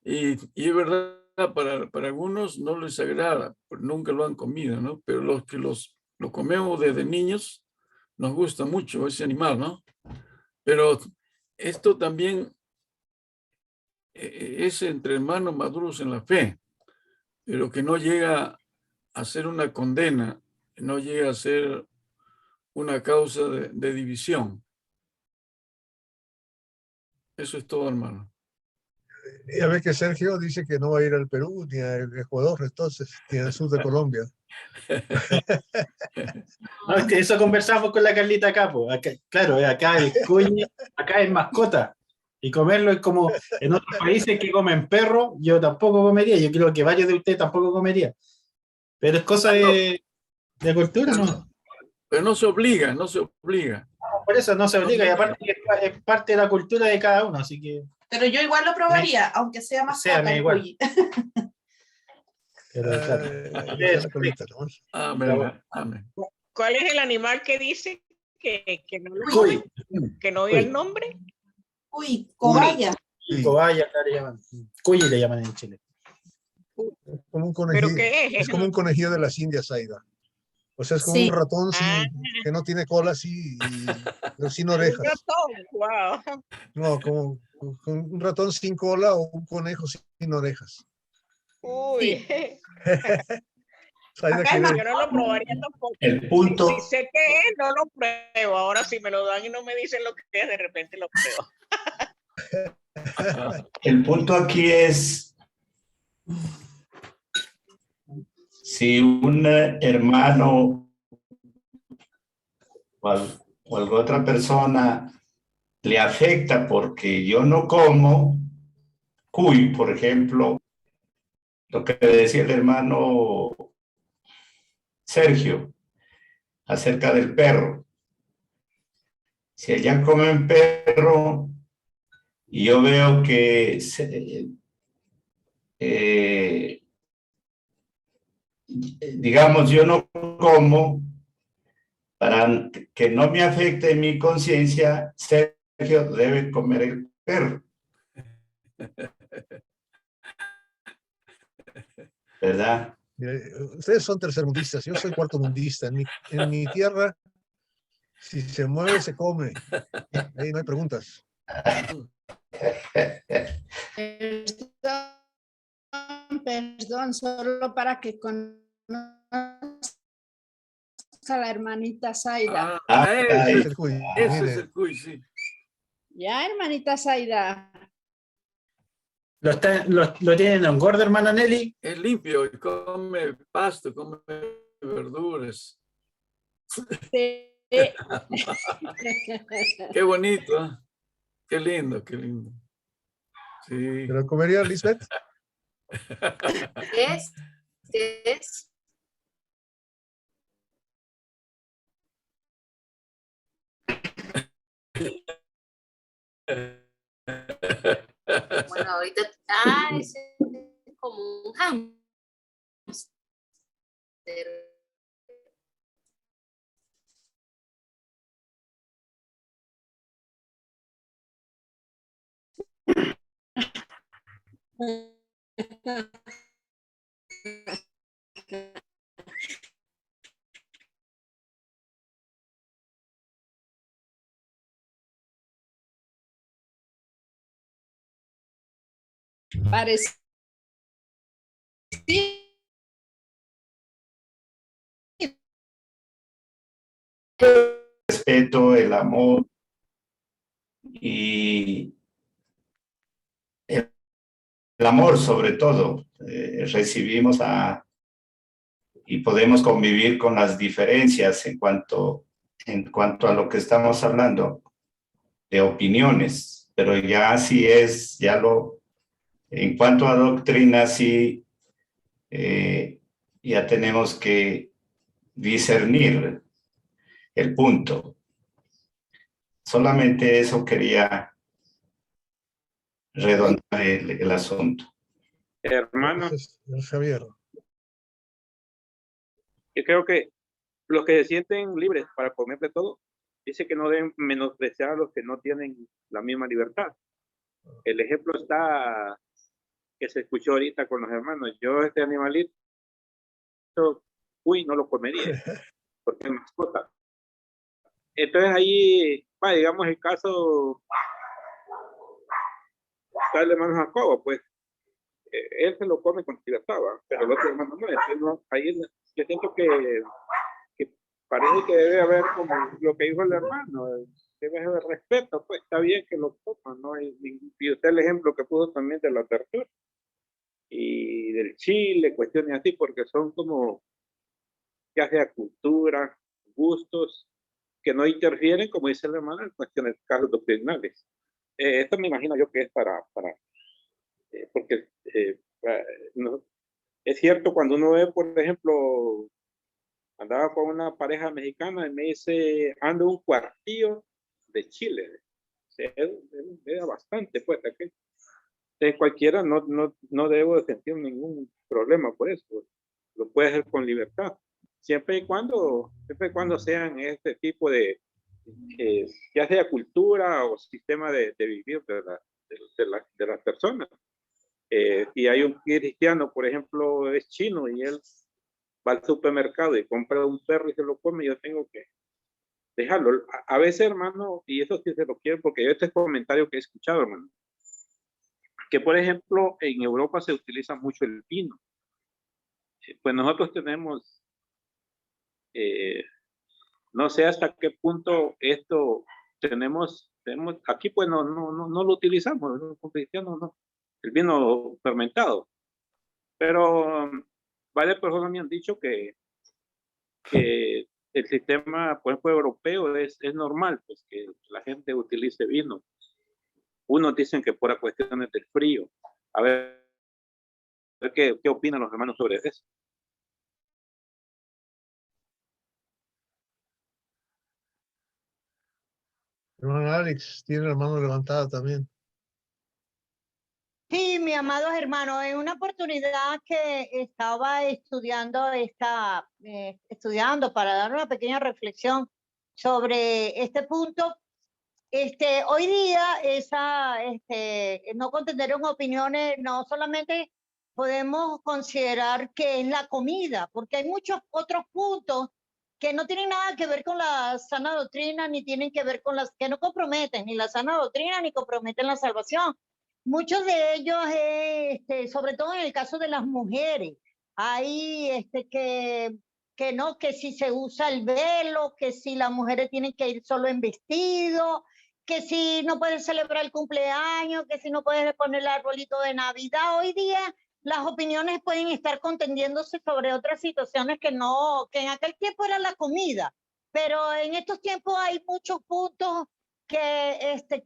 y es verdad, para algunos no les agrada, nunca lo han comido, ¿no? Pero los que lo comemos desde niños, nos gusta mucho ese animal, ¿no? Pero esto también es entre hermanos maduros en la fe, pero que no llega a ser una condena, no llega a ser una causa de división. Eso es todo, hermano. Ya ves que Sergio dice que no va a ir al Perú ni a Ecuador, entonces, ni al sur de Colombia. No, es que eso conversamos con la Carlita acá, pues. Claro, acá el cuy, acá es mascota. Y comerlo es como en otros países que comen perro, yo tampoco comería. Yo creo que varios de ustedes tampoco comerían. Pero es cosa de cultura, ¿no? Pero no se obliga, no se obliga. Por eso no se obliga, y aparte que es parte de la cultura de cada uno, así que... Pero yo igual lo probaría, aunque sea más me igual. cuy. Pero, claro. Amén. ¿Cuál es el animal que dice que no oye el nombre? Uy, cobaya. Cobaya, le llaman. Cuy le llaman en Chile. Como un conejillo, ¿Pero qué es? es como un conejillo de las Indias, Aida. O sea, es como un ratón que no tiene cola así, pero sin orejas. Un ratón, wow. No, como un ratón sin cola o un conejo sin orejas. Uy. Yo no lo probaría tampoco. El punto. Si sé qué es, no lo pruebo. Ahora si me lo dan y no me dicen lo que es, de repente lo pruebo. El punto aquí es si un hermano o alguna otra persona le afecta porque yo no como, cuy, por ejemplo, lo que decía el hermano Sergio acerca del perro. Si allá comen perro y yo veo que digamos, yo no como, para que no me afecte mi conciencia, Sergio debe comer el perro. ¿Verdad? Ustedes son tercermundistas, yo soy cuartomundista. En mi tierra, si se mueve, se come. Ahí no hay preguntas. Perdón, solo para que conozca a la hermanita Zaida. Ese Es el cuy, es mire. el cuy, sí. Ya, hermanita Zaida. ¿Lo tienen en gordo, hermana Nelly? Es limpio y come pasto, come verduras. Sí. Qué bonito, ¿eh? Qué lindo, qué lindo. Sí. ¿Pero comería Lisbeth? ¿Qué es? ¿Qué es? Bueno, ahorita, ese es como un hámster. Parece. Respeto, el amor y el amor sobre todo. Recibimos y podemos convivir con las diferencias en cuanto a lo que estamos hablando de opiniones, pero ya sí es, en cuanto a doctrina, sí, ya tenemos que discernir el punto. Solamente eso quería redondar el asunto. Hermano, Gracias, Javier. yo creo que los que se sienten libres para comer de todo, dice que no deben menospreciar a los que no tienen la misma libertad. El ejemplo está que se escuchó ahorita con los hermanos. Yo este animalito, uy, no lo comería, porque es mascota. Entonces ahí, digamos el caso está el hermano Jacobo, pues él se lo come con libertad, ¿va? Pero el otro hermano no. Entonces, no, ahí yo siento que parece que debe haber como lo que dijo el hermano, debe haber respeto, pues está bien que lo coman, no hay ningún, y usted el ejemplo que puso también de la apertura y del Chile, cuestiones así, porque son como ya sea cultura, gustos, que no interfieren, como dice el hermano, en cuestiones casos doctrinales. Esto me imagino yo que es porque no, es cierto cuando uno ve, por ejemplo, andaba con una pareja mexicana y me dice, ando un cuartillo de Chile. O sea, era bastante, pues, aquí. Entonces, cualquiera no debo de sentir ningún problema por eso. Lo puede hacer con libertad. Siempre y cuando sean este tipo de, ya sea cultura o sistema de vivir de las personas. Y hay un cristiano, por ejemplo, es chino y él va al supermercado y compra un perro y se lo come, yo tengo que dejarlo. A veces, hermano, y eso sí se lo quiero, porque yo este comentario que he escuchado, hermano, que por ejemplo en Europa se utiliza mucho el vino. Pues nosotros tenemos, no sé hasta qué punto esto tenemos aquí pues no lo utilizamos, ¿no? Como cristianos no, el vino fermentado. Pero varias personas me han dicho que el sistema, por ejemplo, europeo es normal, pues que la gente utilice vino. Unos dicen que por cuestiones del frío, A ver qué opinan los hermanos sobre eso. Hermano Alex tiene la mano levantada también. Sí, mi amados hermanos, en una oportunidad que estaba estudiando para dar una pequeña reflexión sobre este punto, hoy día no contendieron opiniones, no solamente podemos considerar que es la comida, porque hay muchos otros puntos que no tienen nada que ver con la sana doctrina, ni tienen que ver con que no comprometen ni la sana doctrina, ni comprometen la salvación. Muchos de ellos, sobre todo en el caso de las mujeres, hay que no, que si se usa el velo, que si las mujeres tienen que ir solo en vestido, que si no pueden celebrar el cumpleaños, que si no pueden poner el arbolito de Navidad. Hoy día las opiniones pueden estar contendiéndose sobre otras situaciones que en aquel tiempo era la comida, pero en estos tiempos hay muchos puntos que se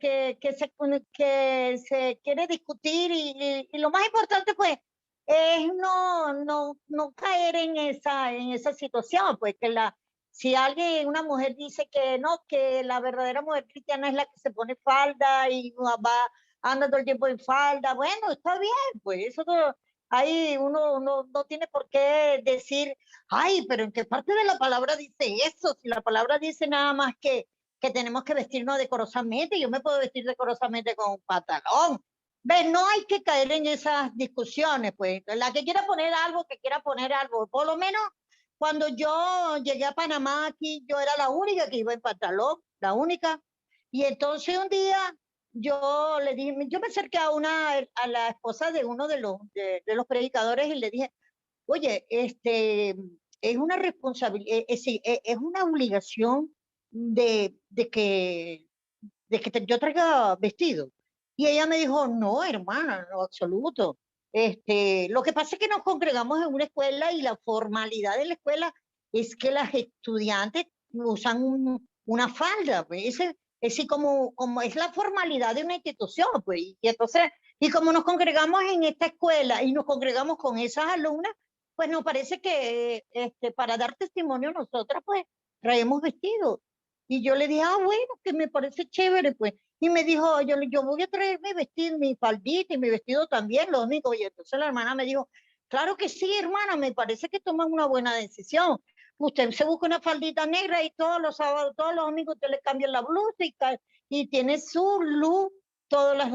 quiere discutir y lo más importante pues es no caer en esa situación, pues si una mujer dice que no, que la verdadera mujer cristiana es la que se pone falda y anda todo el tiempo en falda, bueno, está bien, pues eso ahí uno no tiene por qué decir, ay, pero ¿en qué parte de la palabra dice eso? Si la palabra dice nada más que tenemos que vestirnos decorosamente, yo me puedo vestir decorosamente con un pantalón. ¿Ves? No hay que caer en esas discusiones, pues. La que quiera poner algo, que quiera poner algo. Por lo menos cuando yo llegué a Panamá aquí, yo era la única que iba en pantalón, la única. Y entonces un día yo le dije, yo me acerqué a la esposa de uno de los predicadores y le dije, oye, es una responsabilidad, es una obligación de que yo traiga vestido. Y ella me dijo, no, hermana, no, absoluto. Lo que pasa es que nos congregamos en una escuela y la formalidad de la escuela es que las estudiantes usan una falda, pues es como es la formalidad de una institución, pues, y entonces, y como nos congregamos en esta escuela y nos congregamos con esas alumnas, pues nos parece que para dar testimonio nosotras, pues, traemos vestidos. Y yo le dije, bueno, que me parece chévere, pues. Y me dijo, yo voy a traer mi vestido, mi faldita y mi vestido también, lo único. Y entonces la hermana me dijo, claro que sí, hermana, me parece que toman una buena decisión. Usted se busca una faldita negra y todos los sábados, todos los domingos usted le cambia la blusa y tiene su look todos los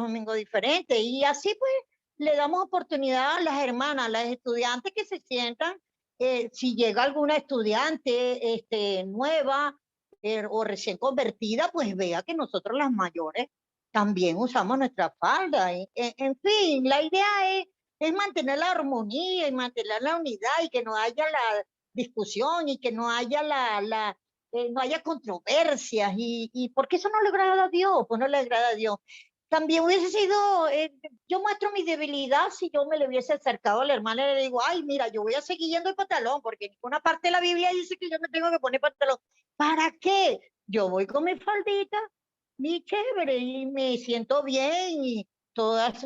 domingos diferentes. Y así pues le damos oportunidad a las hermanas, a las estudiantes que se sientan, si llega alguna estudiante nueva, o recién convertida, pues vea que nosotros las mayores también usamos nuestra falda. En fin, la idea es mantener la armonía y mantener la unidad y que no haya la discusión y que no haya no haya controversias y porque eso no le agrada a Dios, pues no le agrada a Dios. También hubiese sido, yo muestro mi debilidad si yo me le hubiese acercado a la hermana y le digo, ay, mira, yo voy a seguir yendo el pantalón, porque en ninguna parte de la Biblia dice que yo me tengo que poner pantalón. ¿Para qué? Yo voy con mi faldita, mi chévere, y me siento bien, y todas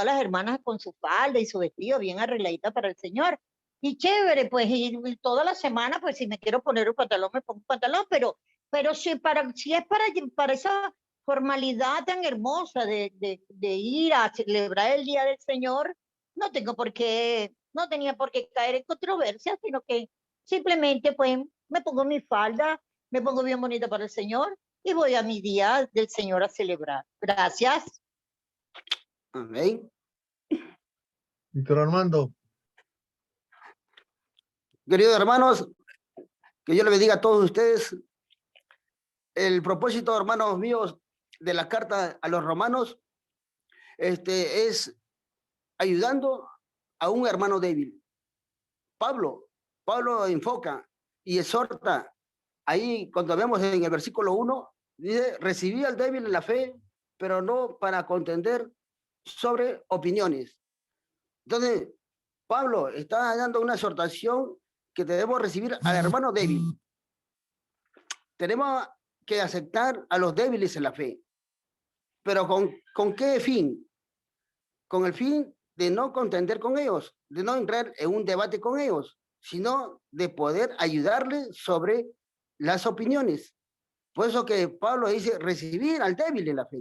las hermanas con su falda y su vestido bien arregladita para el Señor. Y chévere, pues, y toda la semana, pues, si me quiero poner un pantalón, me pongo un pantalón, pero si es para esa formalidad tan hermosa de ir a celebrar el Día del Señor, no tenía por qué caer en controversia, sino que simplemente pues me pongo mi falda, me pongo bien bonita para el Señor y voy a mi Día del Señor a celebrar. Gracias. Amén. Víctor Armando. Queridos hermanos, que Dios le bendiga a todos ustedes. El propósito, hermanos míos, de la carta a los romanos es ayudando a un hermano débil. Pablo enfoca y exhorta ahí cuando vemos en el versículo 1, dice, recibí al débil en la fe, pero no para contender sobre opiniones. Entonces, Pablo está dando una exhortación que debemos recibir al hermano débil. Tenemos que aceptar a los débiles en la fe. ¿Pero con qué fin? con el fin de no contender con ellos, de no entrar en un debate con ellos, sino de poder ayudarles sobre las opiniones. Por eso que Pablo dice, recibir al débil en la fe.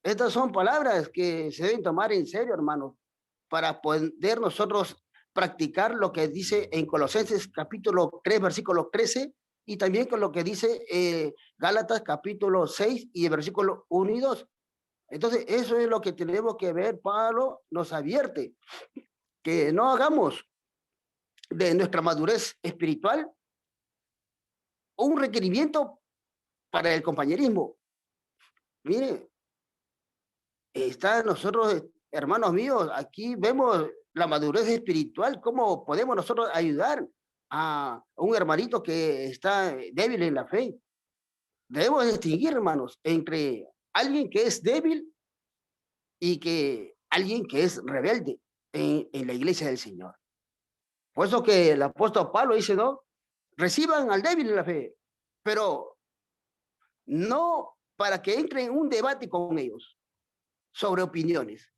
Estas son palabras que se deben tomar en serio, hermanos, para poder nosotros practicar lo que dice en Colosenses capítulo 3, versículo 13, y también con lo que dice Gálatas capítulo 6 y el versículo 1 y 2. Entonces, eso es lo que tenemos que ver. Pablo nos advierte que no hagamos de nuestra madurez espiritual un requerimiento para el compañerismo. Mire, está nosotros, hermanos míos, aquí vemos la madurez espiritual, cómo podemos nosotros ayudar a un hermanito que está débil en la fe. Debemos distinguir, hermanos, entre alguien que es débil y que alguien que es rebelde en la iglesia del Señor. Por eso que el apóstol Pablo dice, ¿no? Reciban al débil en la fe, pero no para que entren en un debate con ellos sobre opiniones.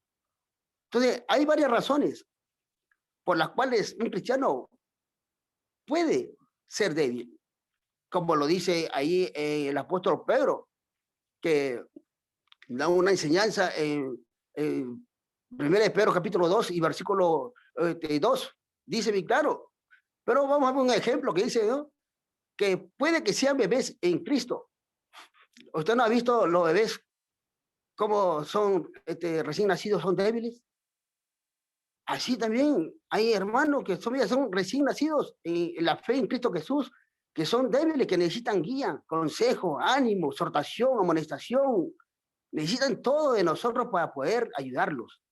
Entonces, hay varias razones por las cuales un cristiano puede ser débil, como lo dice ahí el apóstol Pedro, que da una enseñanza en 1 Pedro capítulo 2 y versículo 2, dice bien claro. Pero vamos a ver un ejemplo que dice, ¿no? Que puede que sean bebés en Cristo. ¿Usted no ha visto los bebés cómo son recién nacidos, son débiles? Así también hay hermanos que son recién nacidos en la fe en Cristo Jesús, que son débiles, que necesitan guía, consejo, ánimo, exhortación, amonestación. Necesitan todo de nosotros para poder ayudarlos.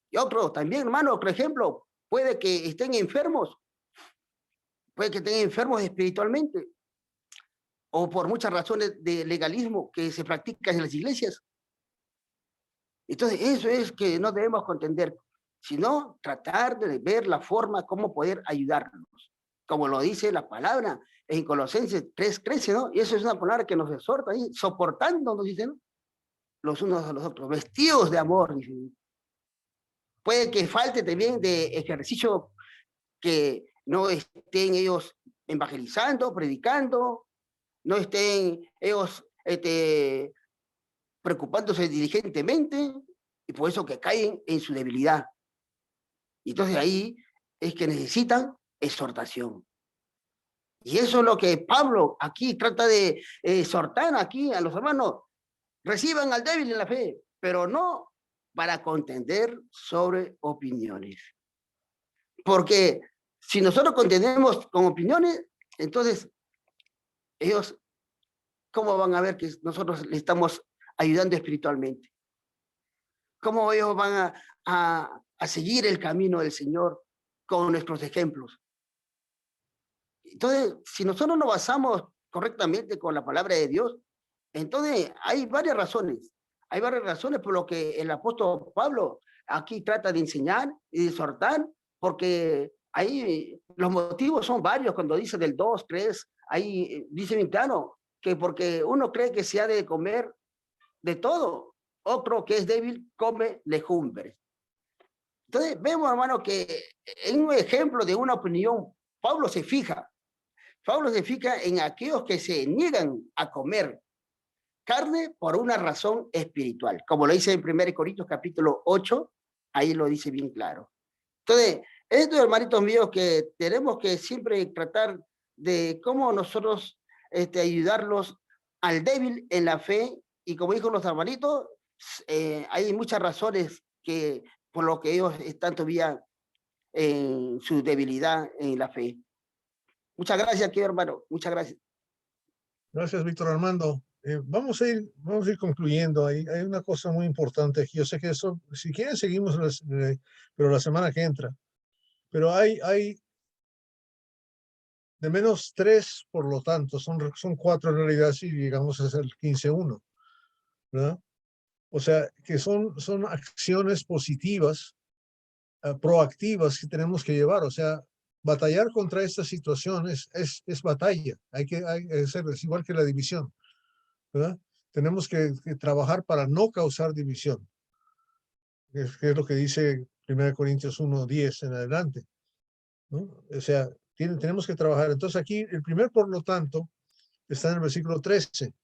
Y otro también, hermano, otro ejemplo, puede que estén enfermos, espiritualmente, o por muchas razones de legalismo que se practica en las iglesias. Entonces, eso es que no debemos contender, sino tratar de ver la forma como poder ayudarlos, como lo dice la palabra en Colosenses 3:13, ¿no? Y eso es una palabra que nos exhorta, ¿sí? Soportando, nos dice, ¿no? Los unos a los otros, vestidos de amor, dice. Puede que falte también de ejercicio, que no estén ellos evangelizando, predicando, no estén ellos preocupándose diligentemente, y por eso que caen en su debilidad. Entonces ahí es que necesitan exhortación. Y eso es lo que Pablo aquí trata de exhortar aquí a los hermanos. Reciban al débil en la fe, pero no para contender sobre opiniones. Porque si nosotros contendemos con opiniones, entonces ellos, ¿cómo van a ver que nosotros le estamos ayudando espiritualmente? ¿Cómo ellos van a seguir el camino del Señor con nuestros ejemplos? Entonces, si nosotros nos basamos correctamente con la palabra de Dios, entonces hay varias razones. Hay varias razones por lo que el apóstol Pablo aquí trata de enseñar y de exhortar, porque ahí los motivos son varios. Cuando dice del 2, 3, ahí dice bien claro que porque uno cree que se ha de comer de todo, otro que es débil come legumbres. Entonces vemos, hermano, que en un ejemplo de una opinión, Pablo se fija en aquellos que se niegan a comer carne por una razón espiritual, como lo dice en 1 Corintios capítulo 8, ahí lo dice bien claro. Entonces, estos hermanitos míos, que tenemos que siempre tratar de cómo nosotros ayudarlos al débil en la fe, y como dijo los hermanitos, hay muchas razones que por lo que ellos están todavía en su debilidad en la fe. Muchas gracias, querido hermano, muchas gracias. Gracias, Víctor Armando. Vamos a ir concluyendo. Hay una cosa muy importante aquí. Yo sé que eso, si quieren, seguimos, pero la semana que entra. Pero hay de menos 3, por lo tanto, son 4 en realidad, si llegamos a ser 15-1, ¿verdad? O sea, que son acciones positivas, proactivas que tenemos que llevar. O sea, batallar contra estas situaciones es batalla. Hay que hacer, es igual que la división, ¿verdad? Tenemos que trabajar para no causar división. que es lo que dice 1 Corintios 1:10 en adelante, ¿no? O sea, tenemos que trabajar. Entonces aquí el primer por lo tanto está en el versículo 13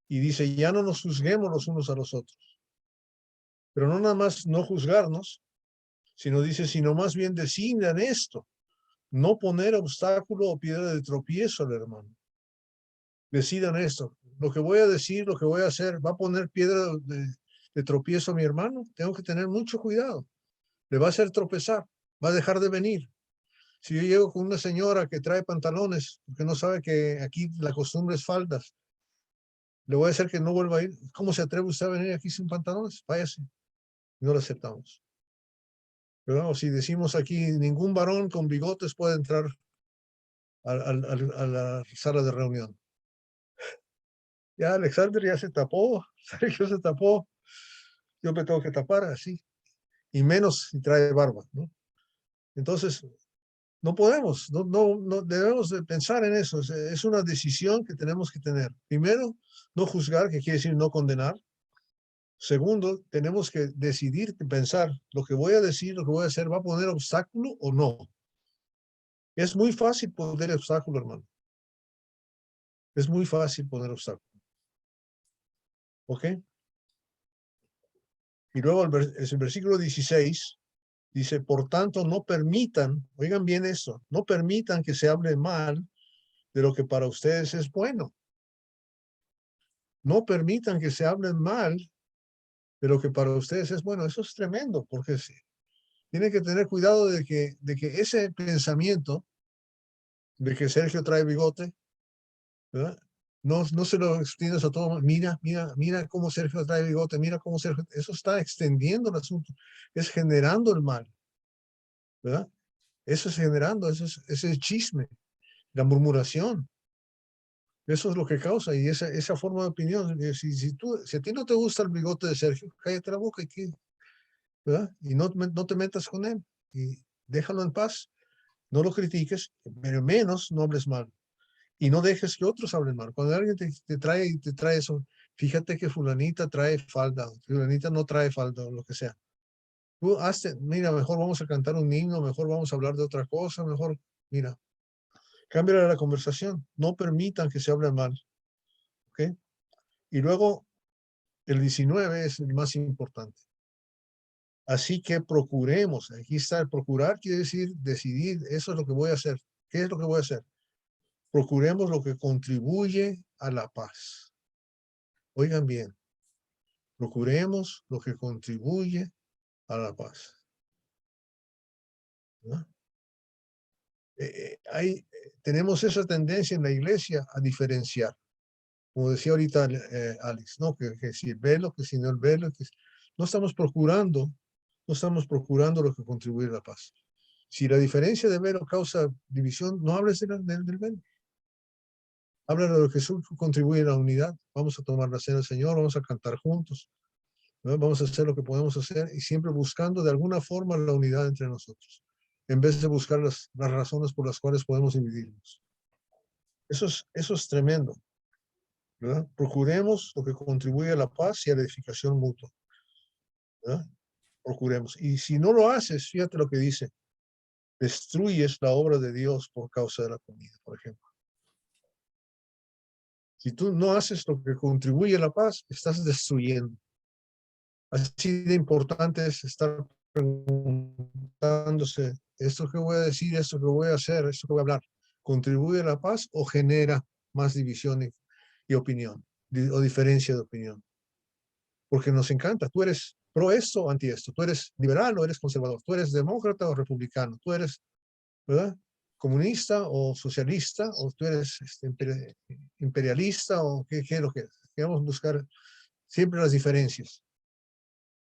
y dice, ya no nos juzguemos los unos a los otros. Pero no nada más no juzgarnos, sino dice, sino más bien decidan esto, no poner obstáculo o piedra de tropiezo al hermano. Decidan esto. Lo que voy a decir, lo que voy a hacer, ¿va a poner piedra de tropiezo a mi hermano? Tengo que tener mucho cuidado. Le va a hacer tropezar, va a dejar de venir. Si yo llego con una señora que trae pantalones, porque no sabe que aquí la costumbre es faldas, le voy a hacer que no vuelva a ir. ¿Cómo se atreve usted a venir aquí sin pantalones? Váyase. No lo aceptamos. ¿Verdad? O si decimos aquí, ningún varón con bigotes puede entrar a la sala de reunión. Ya Alexander ya se tapó, Sergio se tapó, yo me tengo que tapar así, y menos si trae barba, ¿no? Entonces, no podemos, no debemos de pensar en eso, es una decisión que tenemos que tener. Primero, no juzgar, que quiere decir no condenar. Segundo, tenemos que decidir, pensar, lo que voy a decir, lo que voy a hacer, ¿va a poner obstáculo o no? Es muy fácil poner obstáculo, hermano. Es muy fácil poner obstáculo. ¿Ok? Y luego el versículo 16 dice, por tanto, no permitan, oigan bien esto, no permitan que se hable mal de lo que para ustedes es bueno. No permitan que se hablen mal de lo que para ustedes es bueno. Eso es tremendo, porque tienen que tener cuidado de que ese pensamiento de que Sergio trae bigote, ¿verdad? No se lo extiendas a todo. Mira cómo Sergio trae bigote, mira cómo Sergio. Eso está extendiendo el asunto, es generando el mal, ¿verdad? Eso es generando, ese chisme, la murmuración. Eso es lo que causa, y esa forma de opinión. Si a ti no te gusta el bigote de Sergio, cállate la boca ¿verdad? Y no te metas con él, y déjalo en paz. No lo critiques, pero menos no hables mal. Y no dejes que otros hablen mal. Cuando alguien te trae eso, fíjate que fulanita trae falda, fulanita no trae falda, o lo que sea. Tú mira, mejor vamos a cantar un himno, mejor vamos a hablar de otra cosa, mejor, mira, cámbiale la conversación. No permitan que se hable mal. ¿Ok? Y luego, el 19 es el más importante. Así que procuremos, aquí está el procurar, quiere decir decidir, eso es lo que voy a hacer. ¿Qué es lo que voy a hacer? Procuremos lo que contribuye a la paz. Oigan bien, procuremos lo que contribuye a la paz. ¿No? Tenemos esa tendencia en la iglesia a diferenciar. Como decía ahorita Alex, ¿no? Que si el velo, que si no el velo, no estamos procurando lo que contribuye a la paz. Si la diferencia de velo causa división, no hables del velo. Habla de lo que contribuye a la unidad. Vamos a tomar la cena del Señor, vamos a cantar juntos, ¿no? Vamos a hacer lo que podemos hacer y siempre buscando de alguna forma la unidad entre nosotros, en vez de buscar las razones por las cuales podemos dividirnos. Eso es tremendo, ¿verdad? Procuremos lo que contribuye a la paz y a la edificación mutua, ¿verdad? Procuremos. Y si no lo haces, fíjate lo que dice, destruyes la obra de Dios por causa de la comida, por ejemplo. Si tú no haces lo que contribuye a la paz, estás destruyendo. Así de importante es estar preguntándose, esto que voy a decir, esto que voy a hacer, esto que voy a hablar, ¿contribuye a la paz o genera más división y opinión, o diferencia de opinión? Porque nos encanta, tú eres pro esto o anti esto, tú eres liberal o eres conservador, tú eres demócrata o republicano, tú eres, ¿verdad?, comunista o socialista, o tú eres imperialista, o qué es lo que es. Queremos buscar siempre las diferencias.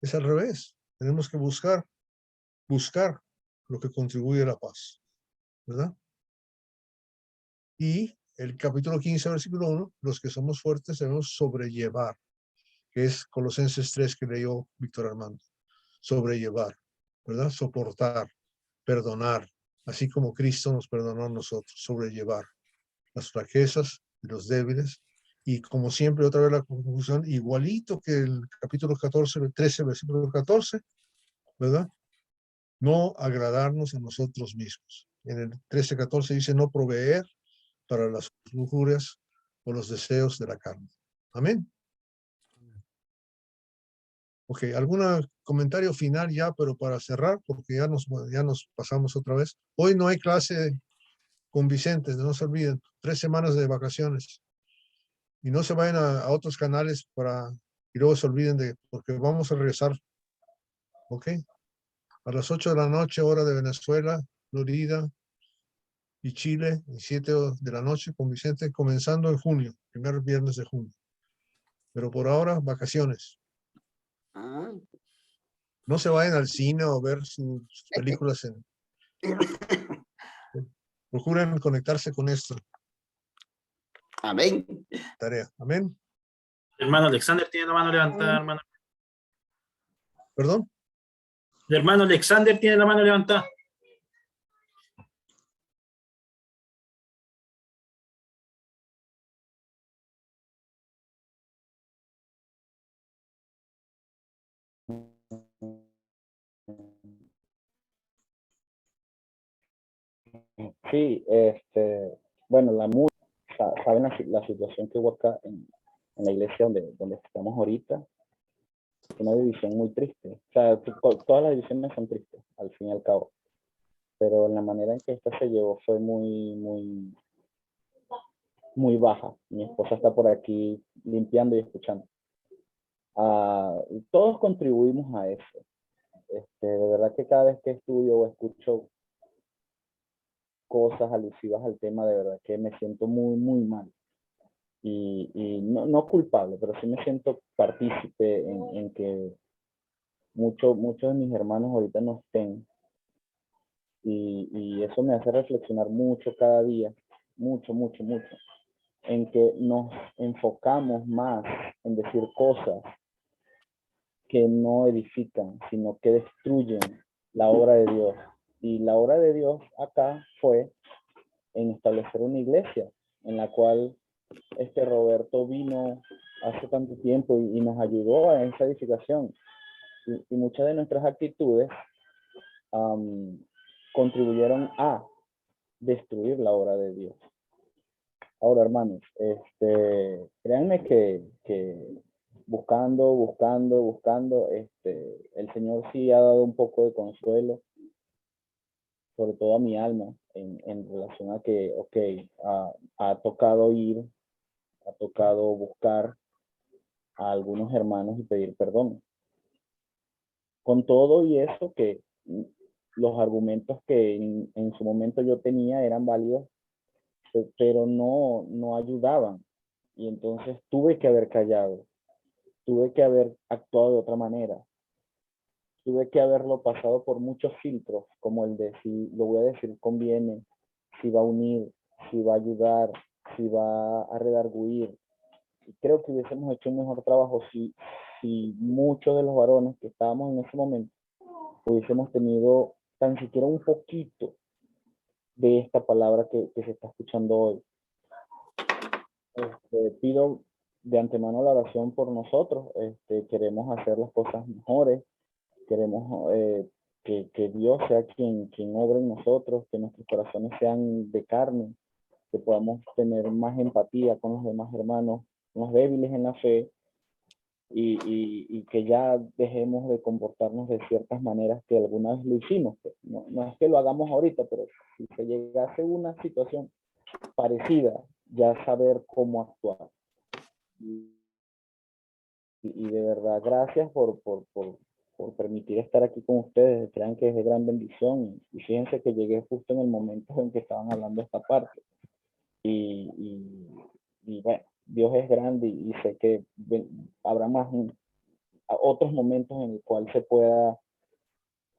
Es al revés. Tenemos que buscar lo que contribuye a la paz, ¿verdad? Y el capítulo 15, versículo 1, los que somos fuertes debemos sobrellevar, que es Colosenses 3 que leyó Víctor Armando. Sobrellevar, ¿verdad? Soportar, perdonar, así como Cristo nos perdonó a nosotros, sobrellevar las flaquezas de los débiles. Y como siempre, otra vez la conclusión, igualito que el capítulo 13, versículo 14, ¿verdad? No agradarnos a nosotros mismos. En el 13:14 dice no proveer para las lujurias o los deseos de la carne. Amén. Ok, ¿algún comentario final ya, pero para cerrar, porque ya nos pasamos otra vez? Hoy no hay clase con Vicente, no se olviden, 3 semanas de vacaciones. Y no se vayan a otros canales y luego se olviden porque vamos a regresar, ok, a las 8 de la noche, hora de Venezuela, Florida y Chile, y 7 de la noche con Vicente, comenzando en junio, primer viernes de junio. Pero por ahora, vacaciones. Ah, No se vayan al cine o ver sus películas. Procuren conectarse con esto. amén. Tarea. Amén. Hermano Alexander tiene la mano levantada, hermano. ¿Perdón? El hermano Alexander tiene la mano levantada. Sí, bueno, saben la situación que hubo acá en la iglesia donde estamos ahorita, una división muy triste. O sea, todas las divisiones son tristes, al fin y al cabo. Pero la manera en que esta se llevó fue muy baja. Mi esposa está por aquí limpiando y escuchando. Todos contribuimos a eso. De verdad que cada vez que estudio o escucho cosas alusivas al tema, de verdad que me siento muy mal. Y no culpable, pero sí me siento partícipe en que muchos de mis hermanos ahorita no estén. Y eso me hace reflexionar mucho cada día, mucho, en que nos enfocamos más en decir cosas que no edifican, sino que destruyen la obra de Dios. Y la obra de Dios acá fue en establecer una iglesia en la cual Roberto vino hace tanto tiempo y nos ayudó a esa edificación. Y muchas de nuestras actitudes contribuyeron a destruir la obra de Dios. Ahora, hermanos, créanme que buscando, el Señor sí ha dado un poco de consuelo, sobre todo a mi alma, en relación a que, ha tocado ha tocado buscar a algunos hermanos y pedir perdón. Con todo y eso, que los argumentos que en su momento yo tenía eran válidos, pero no ayudaban. Y entonces tuve que haber callado, tuve que haber actuado de otra manera, tuve que haberlo pasado por muchos filtros, como el de si lo voy a decir conviene, si va a unir, si va a ayudar, si va a redarguir. Y creo que hubiésemos hecho un mejor trabajo si muchos de los varones que estábamos en ese momento hubiésemos tenido tan siquiera un poquito de esta palabra que se está escuchando hoy. Pido de antemano la oración por nosotros. Queremos hacer las cosas mejores, queremos que Dios sea quien obre en nosotros, que nuestros corazones sean de carne, que podamos tener más empatía con los demás hermanos, los débiles en la fe, y que ya dejemos de comportarnos de ciertas maneras que alguna vez lo hicimos. No es que lo hagamos ahorita, pero si se llegase una situación parecida, ya saber cómo actuar. Y de verdad, gracias por permitir estar aquí con ustedes. Crean que es de gran bendición. Y fíjense que llegué justo en el momento en que estaban hablando esta parte. Y bueno, Dios es grande y sé que habrá otros momentos en el cual se pueda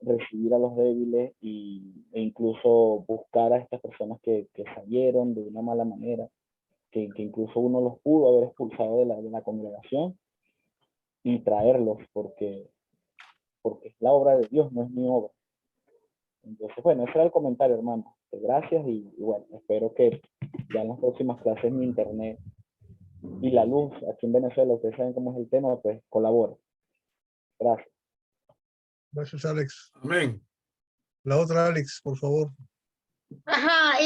recibir a los débiles e incluso buscar a estas personas que salieron de una mala manera, que incluso uno los pudo haber expulsado de la congregación y traerlos porque es la obra de Dios, no es mi obra. Entonces, bueno, ese era el comentario, hermano. Gracias y bueno, espero que ya en las próximas clases mi internet y la luz aquí en Venezuela, ustedes saben cómo es el tema, pues colabore. Gracias. Gracias, Alex. Amén. La otra, Alex, por favor. Ajá,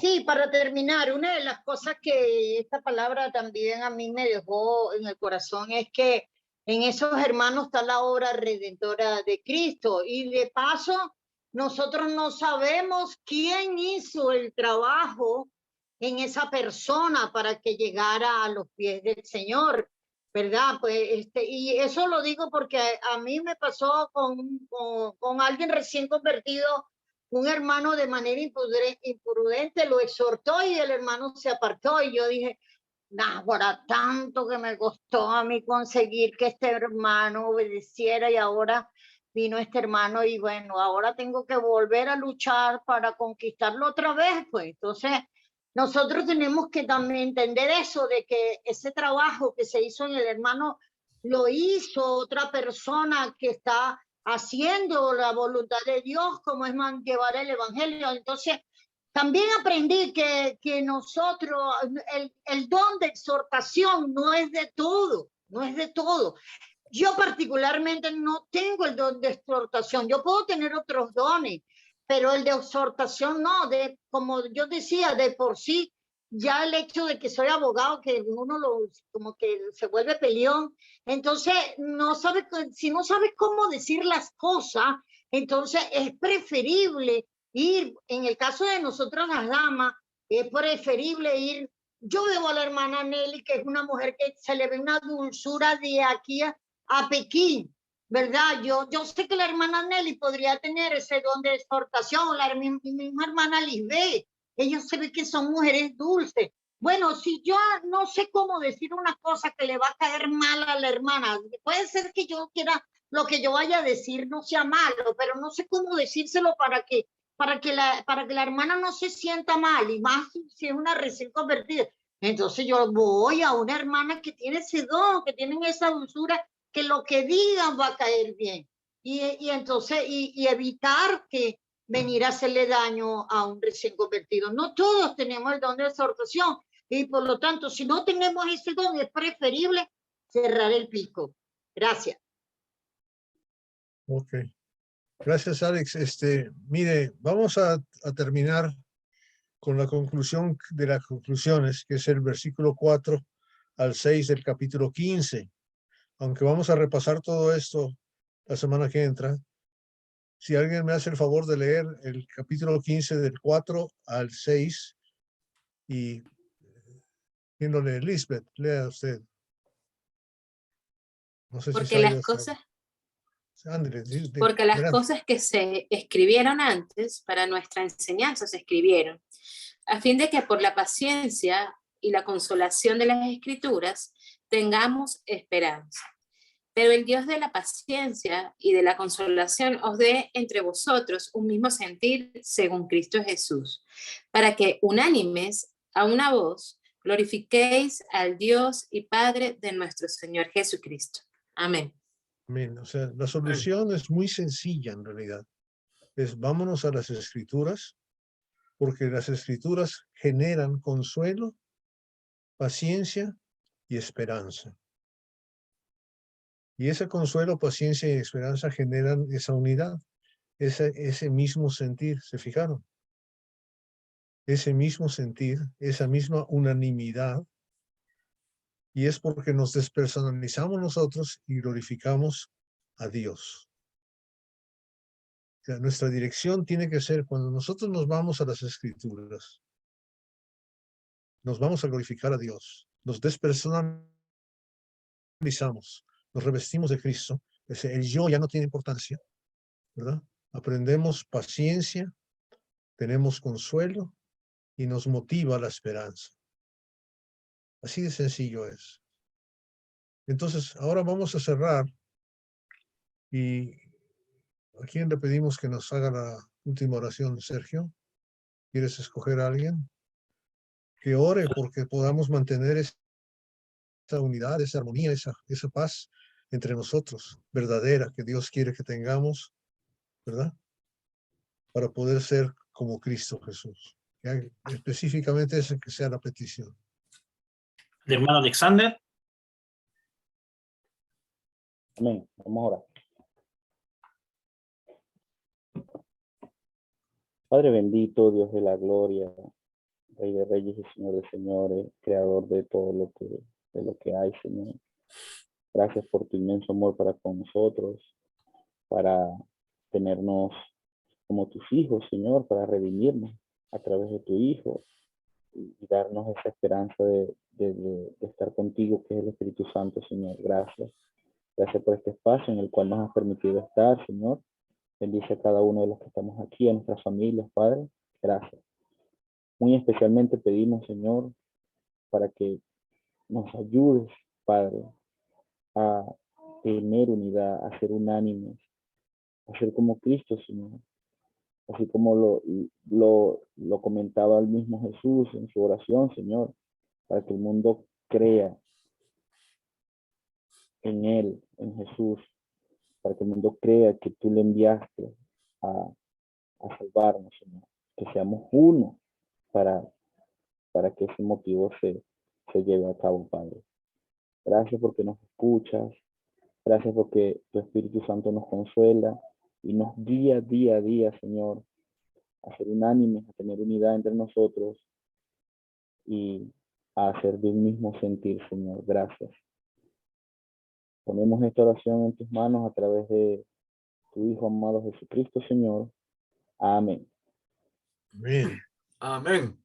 sí, para terminar, una de las cosas que esta palabra también a mí me dejó en el corazón es que en esos hermanos está la obra redentora de Cristo. Y de paso, nosotros no sabemos quién hizo el trabajo en esa persona para que llegara a los pies del Señor, ¿verdad? Pues, y eso lo digo porque a mí me pasó con alguien recién convertido. Un hermano de manera imprudente lo exhortó y el hermano se apartó, y yo dije, nah, para tanto que me costó a mí conseguir que este hermano obedeciera, y ahora vino este hermano y bueno, ahora tengo que volver a luchar para conquistarlo otra vez. Pues entonces nosotros tenemos que también entender eso, de que ese trabajo que se hizo en el hermano lo hizo otra persona que está haciendo la voluntad de Dios, como es llevar el evangelio. Entonces, también aprendí que nosotros, el don de exhortación no es de todo, no es de todo. Yo particularmente no tengo el don de exhortación, yo puedo tener otros dones, pero el de exhortación no, como yo decía, de por sí, ya el hecho de que soy abogado, que uno como que se vuelve peleón, entonces si no sabes cómo decir las cosas, entonces es preferible ir, en el caso de nosotras las damas, es preferible ir. Yo veo a la hermana Nelly, que es una mujer que se le ve una dulzura de aquí a Pekín, ¿verdad? Yo sé que la hermana Nelly podría tener ese don de exhortación, mi misma hermana Lisbeth, ellos se ven que son mujeres dulces. Bueno, si yo no sé cómo decir una cosa que le va a caer mal a la hermana, puede ser que yo quiera, lo que yo vaya a decir no sea malo, pero no sé cómo decírselo para que la hermana no se sienta mal, y más si es una recién convertida. Entonces yo voy a una hermana que tiene ese don, que tienen esa dulzura, que lo que digan va a caer bien. Y entonces, evitar que venir a hacerle daño a un recién convertido. No todos tenemos el don de exhortación, y por lo tanto, si no tenemos ese don, es preferible cerrar el pico. Gracias. Ok. Gracias, Alex. Mire, vamos a terminar con la conclusión de las conclusiones, que es el versículo 4 al 6 del capítulo 15. Aunque vamos a repasar todo esto la semana que entra, si alguien me hace el favor de leer el capítulo 15 del 4 al 6, y ¿quién lo lee? Lisbeth, lea usted. No sé si Porque las cosas... Porque las cosas que se escribieron antes para nuestra enseñanza se escribieron, a fin de que por la paciencia y la consolación de las Escrituras tengamos esperanza. Pero el Dios de la paciencia y de la consolación os dé entre vosotros un mismo sentir según Cristo Jesús, para que unánimes a una voz glorifiquéis al Dios y Padre de nuestro Señor Jesucristo. Amén. Amén. O sea, la solución es muy sencilla en realidad. Vámonos a las Escrituras, porque las Escrituras generan consuelo, paciencia y esperanza. Y ese consuelo, paciencia y esperanza generan esa unidad, ese mismo sentir, ¿se fijaron? Ese mismo sentir, esa misma unanimidad, y es porque nos despersonalizamos nosotros y glorificamos a Dios. O sea, nuestra dirección tiene que ser, cuando nosotros nos vamos a las Escrituras, nos vamos a glorificar a Dios, nos despersonalizamos, nos revestimos de Cristo, el yo ya no tiene importancia, ¿verdad? Aprendemos paciencia, tenemos consuelo y nos motiva la esperanza. Así de sencillo es. Entonces, ahora vamos a cerrar, y ¿a quién le pedimos que nos haga la última oración? Sergio, ¿quieres escoger a alguien? Que ore porque podamos mantener esa unidad, esa armonía, esa paz entre nosotros, verdadera, que Dios quiere que tengamos, ¿verdad? Para poder ser como Cristo Jesús. Específicamente esa que sea la petición. El hermano Alexander. Amén. Vamos a orar. Padre bendito, Dios de la gloria, Rey de reyes y Señor de señores, Creador de todo lo que hay, Señor. Gracias por tu inmenso amor para con nosotros, para tenernos como tus hijos, Señor, para redimirnos a través de tu Hijo y darnos esa esperanza de estar contigo, que es el Espíritu Santo, Señor. Gracias. Gracias por este espacio en el cual nos has permitido estar, Señor. Bendice a cada uno de los que estamos aquí, a nuestras familias, Padre. Gracias. Muy especialmente pedimos, Señor, para que nos ayudes, Padre, a tener unidad, a ser unánimes, a ser como Cristo, Señor. Así como lo comentaba el mismo Jesús en su oración, Señor, para que el mundo crea en Él, en Jesús, para que el mundo crea que tú le enviaste a salvarnos, Señor. Que seamos uno para que ese motivo se lleve a cabo, Padre. Gracias porque nos escuchas. Gracias porque tu Espíritu Santo nos consuela y nos guía día a día, Señor, a ser unánimes, a tener unidad entre nosotros y a hacer de un mismo sentir, Señor. Gracias. Ponemos esta oración en tus manos a través de tu Hijo amado Jesucristo, Señor. Amén. Amén. Amén.